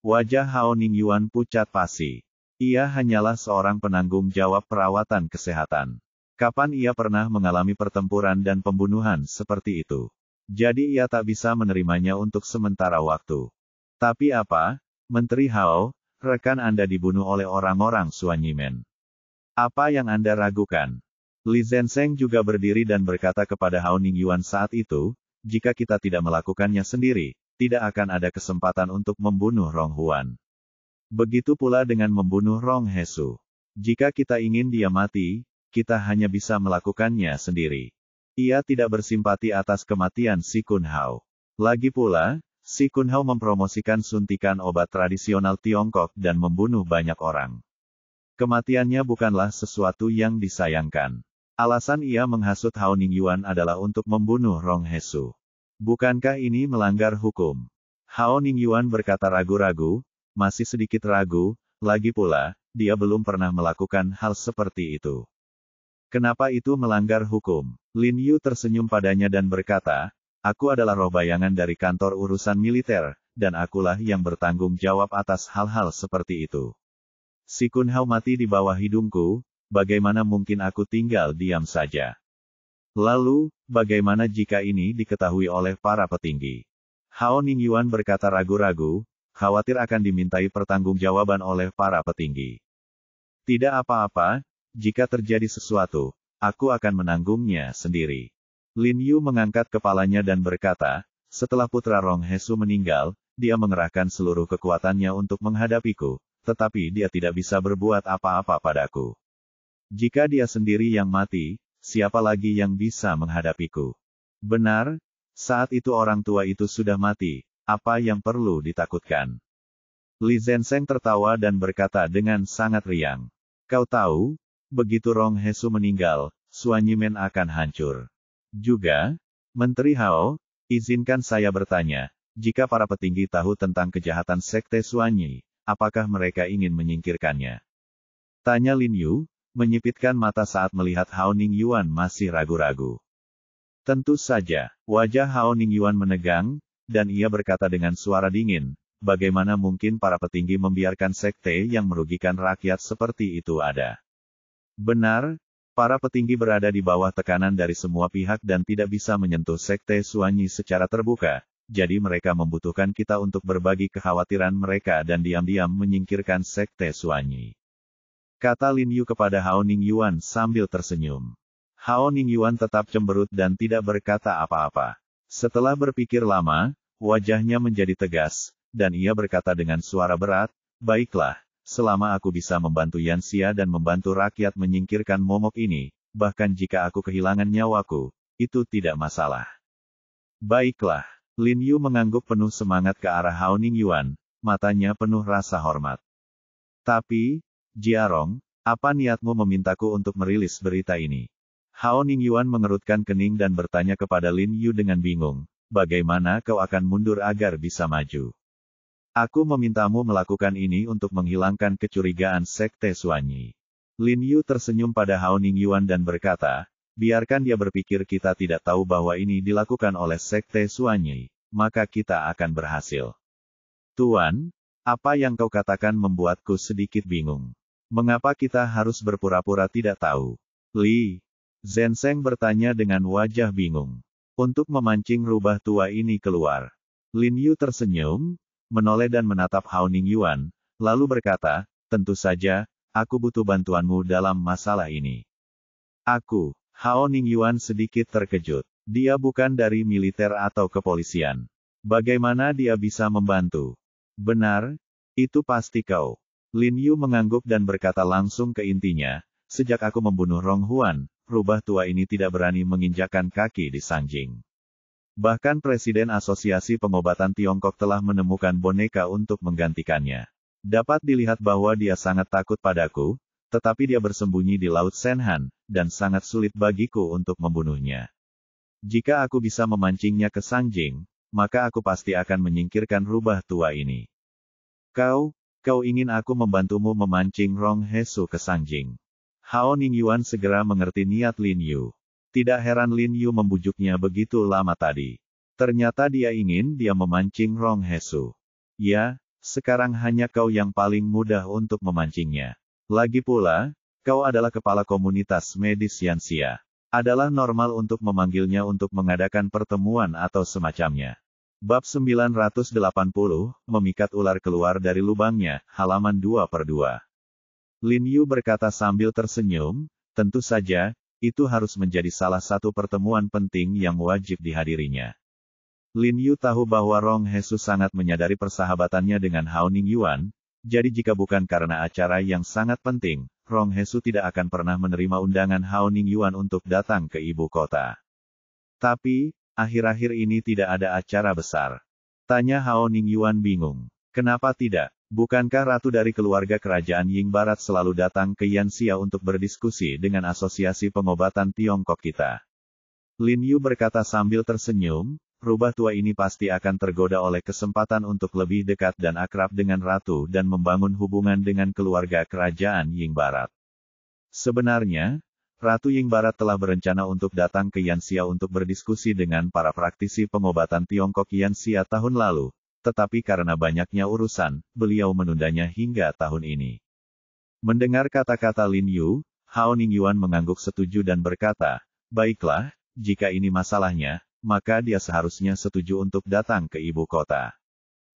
wajah Hao Ningyuan pucat pasi. Ia hanyalah seorang penanggung jawab perawatan kesehatan. Kapan ia pernah mengalami pertempuran dan pembunuhan seperti itu? Jadi ia tak bisa menerimanya untuk sementara waktu. Tapi apa, Menteri Hao, rekan Anda dibunuh oleh orang-orang Suanyimen. Apa yang Anda ragukan? Li Zenseng juga berdiri dan berkata kepada Hao Ningyuan saat itu, jika kita tidak melakukannya sendiri, tidak akan ada kesempatan untuk membunuh Rong Huan. Begitu pula dengan membunuh Rong Hesu. Jika kita ingin dia mati, kita hanya bisa melakukannya sendiri. Ia tidak bersimpati atas kematian Si Kun Hao. Lagi pula, Si Kun Hao mempromosikan suntikan obat tradisional Tiongkok dan membunuh banyak orang. Kematiannya bukanlah sesuatu yang disayangkan. Alasan ia menghasut Hao Ningyuan adalah untuk membunuh Rong Hesu. Bukankah ini melanggar hukum? Hao Ningyuan berkata ragu-ragu, masih sedikit ragu, lagi pula, dia belum pernah melakukan hal seperti itu. Kenapa itu melanggar hukum? Lin Yu tersenyum padanya dan berkata, aku adalah roh bayangan dari kantor urusan militer, dan akulah yang bertanggung jawab atas hal-hal seperti itu. Si Kun Hao mati di bawah hidungku, bagaimana mungkin aku tinggal diam saja? Lalu, bagaimana jika ini diketahui oleh para petinggi? Hao Ningyuan berkata ragu-ragu, khawatir akan dimintai pertanggungjawaban oleh para petinggi. Tidak apa-apa, jika terjadi sesuatu, aku akan menanggungnya sendiri. Lin Yu mengangkat kepalanya dan berkata, setelah putra Rong Hesu meninggal, dia mengerahkan seluruh kekuatannya untuk menghadapiku, tetapi dia tidak bisa berbuat apa-apa padaku. Jika dia sendiri yang mati, siapa lagi yang bisa menghadapiku? Benar, saat itu orang tua itu sudah mati, apa yang perlu ditakutkan? Li Zenseng tertawa dan berkata dengan sangat riang. Kau tahu, begitu Rong Hesu meninggal, Suanyimen akan hancur. Juga, Menteri Hao, izinkan saya bertanya, jika para petinggi tahu tentang kejahatan Sekte Suanyi, apakah mereka ingin menyingkirkannya? Tanya Lin Yu, menyipitkan mata saat melihat Hao Ningyuan masih ragu-ragu. Tentu saja, wajah Hao Ningyuan menegang, dan ia berkata dengan suara dingin, bagaimana mungkin para petinggi membiarkan sekte yang merugikan rakyat seperti itu ada? Benar, para petinggi berada di bawah tekanan dari semua pihak dan tidak bisa menyentuh sekte Suanyi secara terbuka, jadi mereka membutuhkan kita untuk berbagi kekhawatiran mereka dan diam-diam menyingkirkan sekte Suanyi. Kata Lin Yu kepada Hao Ningyuan sambil tersenyum. Hao Ningyuan tetap cemberut dan tidak berkata apa-apa. Setelah berpikir lama, wajahnya menjadi tegas, dan ia berkata dengan suara berat, baiklah, selama aku bisa membantu Yanxia dan membantu rakyat menyingkirkan momok ini, bahkan jika aku kehilangan nyawaku, itu tidak masalah. Baiklah, Lin Yu mengangguk penuh semangat ke arah Hao Ningyuan, matanya penuh rasa hormat. Tapi, Jiarong, apa niatmu memintaku untuk merilis berita ini? Hao Ningyuan mengerutkan kening dan bertanya kepada Lin Yu dengan bingung, bagaimana kau akan mundur agar bisa maju? Aku memintamu melakukan ini untuk menghilangkan kecurigaan Sekte Suanyi. Lin Yu tersenyum pada Hao Ningyuan dan berkata, biarkan dia berpikir kita tidak tahu bahwa ini dilakukan oleh Sekte Suanyi, maka kita akan berhasil. Tuan, apa yang kau katakan membuatku sedikit bingung. Mengapa kita harus berpura-pura tidak tahu? Li Zenseng bertanya dengan wajah bingung. Untuk memancing rubah tua ini keluar. Lin Yu tersenyum, menoleh dan menatap Hao Ningyuan, lalu berkata, tentu saja, aku butuh bantuanmu dalam masalah ini. Aku, Hao Ningyuan sedikit terkejut. Dia bukan dari militer atau kepolisian. Bagaimana dia bisa membantu? Benar, itu pasti kau. Lin Yu mengangguk dan berkata langsung ke intinya, sejak aku membunuh Rong Huan, rubah tua ini tidak berani menginjakkan kaki di Sangjing. Bahkan Presiden Asosiasi Pengobatan Tiongkok telah menemukan boneka untuk menggantikannya. Dapat dilihat bahwa dia sangat takut padaku, tetapi dia bersembunyi di Laut Senhan, dan sangat sulit bagiku untuk membunuhnya. Jika aku bisa memancingnya ke Sangjing, maka aku pasti akan menyingkirkan rubah tua ini. Kau ingin aku membantumu memancing Rong Hesu ke Sangjing. Hao Ningyuan segera mengerti niat Lin Yu. Tidak heran Lin Yu membujuknya begitu lama tadi. Ternyata dia ingin dia memancing Rong Hesu. Ya, sekarang hanya kau yang paling mudah untuk memancingnya. Lagi pula, kau adalah kepala komunitas medis Yanxia. Adalah normal untuk memanggilnya untuk mengadakan pertemuan atau semacamnya. Bab 980, memikat ular keluar dari lubangnya, halaman 2/2. Lin Yu berkata sambil tersenyum, tentu saja, itu harus menjadi salah satu pertemuan penting yang wajib dihadirinya. Lin Yu tahu bahwa Rong Hesu sangat menyadari persahabatannya dengan Hao Ningyuan, jadi jika bukan karena acara yang sangat penting, Rong Hesu tidak akan pernah menerima undangan Hao Ningyuan untuk datang ke ibu kota. Tapi, akhir-akhir ini tidak ada acara besar. Tanya Hao Ningyuan bingung. Kenapa tidak? Bukankah ratu dari keluarga kerajaan Ying Barat selalu datang ke Yanxia untuk berdiskusi dengan Asosiasi Pengobatan Tiongkok kita? Lin Yu berkata sambil tersenyum, rubah tua ini pasti akan tergoda oleh kesempatan untuk lebih dekat dan akrab dengan ratu dan membangun hubungan dengan keluarga kerajaan Ying Barat. Sebenarnya, Ratu Ying Barat telah berencana untuk datang ke Yanxia untuk berdiskusi dengan para praktisi pengobatan Tiongkok Yanxia tahun lalu. Tetapi karena banyaknya urusan, beliau menundanya hingga tahun ini. Mendengar kata-kata Lin Yu, Hao Ningyuan mengangguk setuju dan berkata, baiklah, jika ini masalahnya, maka dia seharusnya setuju untuk datang ke ibu kota.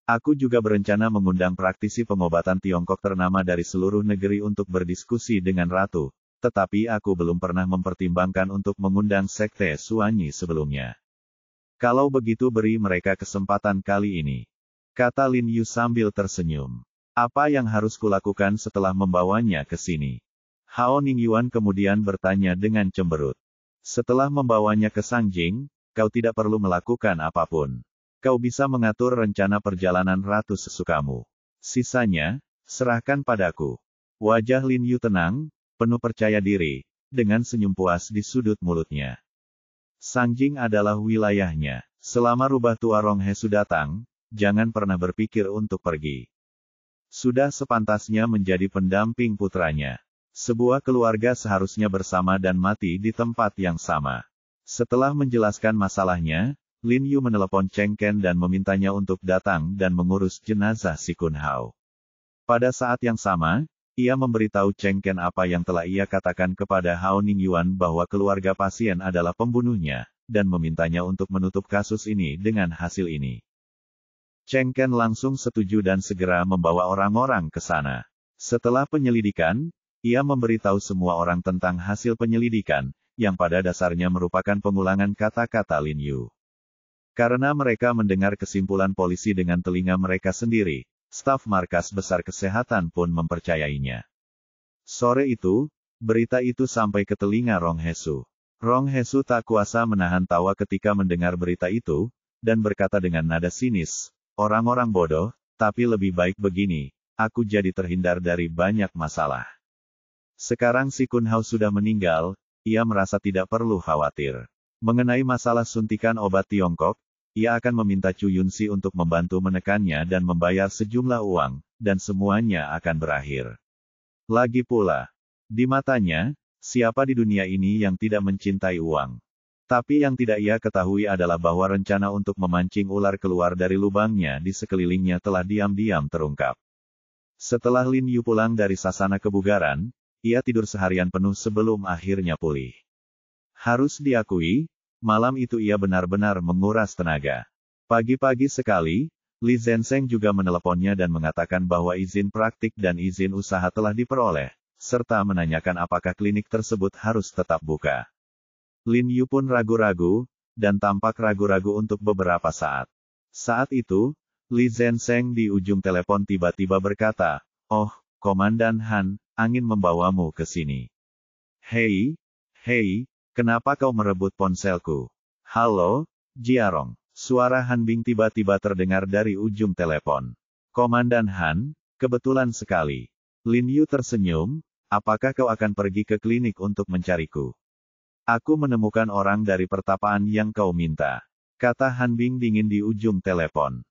Aku juga berencana mengundang praktisi pengobatan Tiongkok ternama dari seluruh negeri untuk berdiskusi dengan Ratu, tetapi aku belum pernah mempertimbangkan untuk mengundang Sekte Suanyi sebelumnya. Kalau begitu beri mereka kesempatan kali ini, kata Lin Yu sambil tersenyum. Apa yang harus kulakukan setelah membawanya ke sini? Hao Ningyuan kemudian bertanya dengan cemberut. Setelah membawanya ke Sangjing, kau tidak perlu melakukan apapun. Kau bisa mengatur rencana perjalanan ratu sesukamu. Sisanya, serahkan padaku. Wajah Lin Yu tenang, penuh percaya diri, dengan senyum puas di sudut mulutnya. Sangjing adalah wilayahnya. Selama rubah tua Rong Hesu datang, jangan pernah berpikir untuk pergi. Sudah sepantasnya menjadi pendamping putranya. Sebuah keluarga seharusnya bersama dan mati di tempat yang sama. Setelah menjelaskan masalahnya, Lin Yu menelepon Cheng Ken dan memintanya untuk datang dan mengurus jenazah si Kun Hao. Pada saat yang sama, ia memberitahu Cheng Ken apa yang telah ia katakan kepada Hao Ningyuan bahwa keluarga pasien adalah pembunuhnya, dan memintanya untuk menutup kasus ini dengan hasil ini. Cheng Ken langsung setuju dan segera membawa orang-orang ke sana. Setelah penyelidikan, ia memberitahu semua orang tentang hasil penyelidikan, yang pada dasarnya merupakan pengulangan kata-kata Lin Yu. Karena mereka mendengar kesimpulan polisi dengan telinga mereka sendiri, staf markas besar kesehatan pun mempercayainya. Sore itu, berita itu sampai ke telinga Rong Hesu. Rong Hesu tak kuasa menahan tawa ketika mendengar berita itu, dan berkata dengan nada sinis, "Orang-orang bodoh, tapi lebih baik begini, aku jadi terhindar dari banyak masalah." Sekarang si Kun Hao sudah meninggal, ia merasa tidak perlu khawatir. Mengenai masalah suntikan obat Tiongkok, ia akan meminta Chu Yunxi untuk membantu menekannya dan membayar sejumlah uang, dan semuanya akan berakhir. Lagi pula, di matanya, siapa di dunia ini yang tidak mencintai uang? Tapi yang tidak ia ketahui adalah bahwa rencana untuk memancing ular keluar dari lubangnya di sekelilingnya telah diam-diam terungkap. Setelah Lin Yu pulang dari sasana kebugaran, ia tidur seharian penuh sebelum akhirnya pulih. Harus diakui, malam itu ia benar-benar menguras tenaga. Pagi-pagi sekali, Li Zenseng juga meneleponnya dan mengatakan bahwa izin praktik dan izin usaha telah diperoleh, serta menanyakan apakah klinik tersebut harus tetap buka. Lin Yu pun ragu-ragu, dan tampak ragu-ragu untuk beberapa saat. Saat itu, Li Zenseng di ujung telepon tiba-tiba berkata, "Oh, Komandan Han, angin membawamu ke sini." Hei, kenapa kau merebut ponselku? Halo, Jiarong. Suara Han Bing tiba-tiba terdengar dari ujung telepon. Komandan Han, kebetulan sekali. Lin Yu tersenyum, apakah kau akan pergi ke klinik untuk mencariku? Aku menemukan orang dari pertapaan yang kau minta, kata Han Bing dingin di ujung telepon.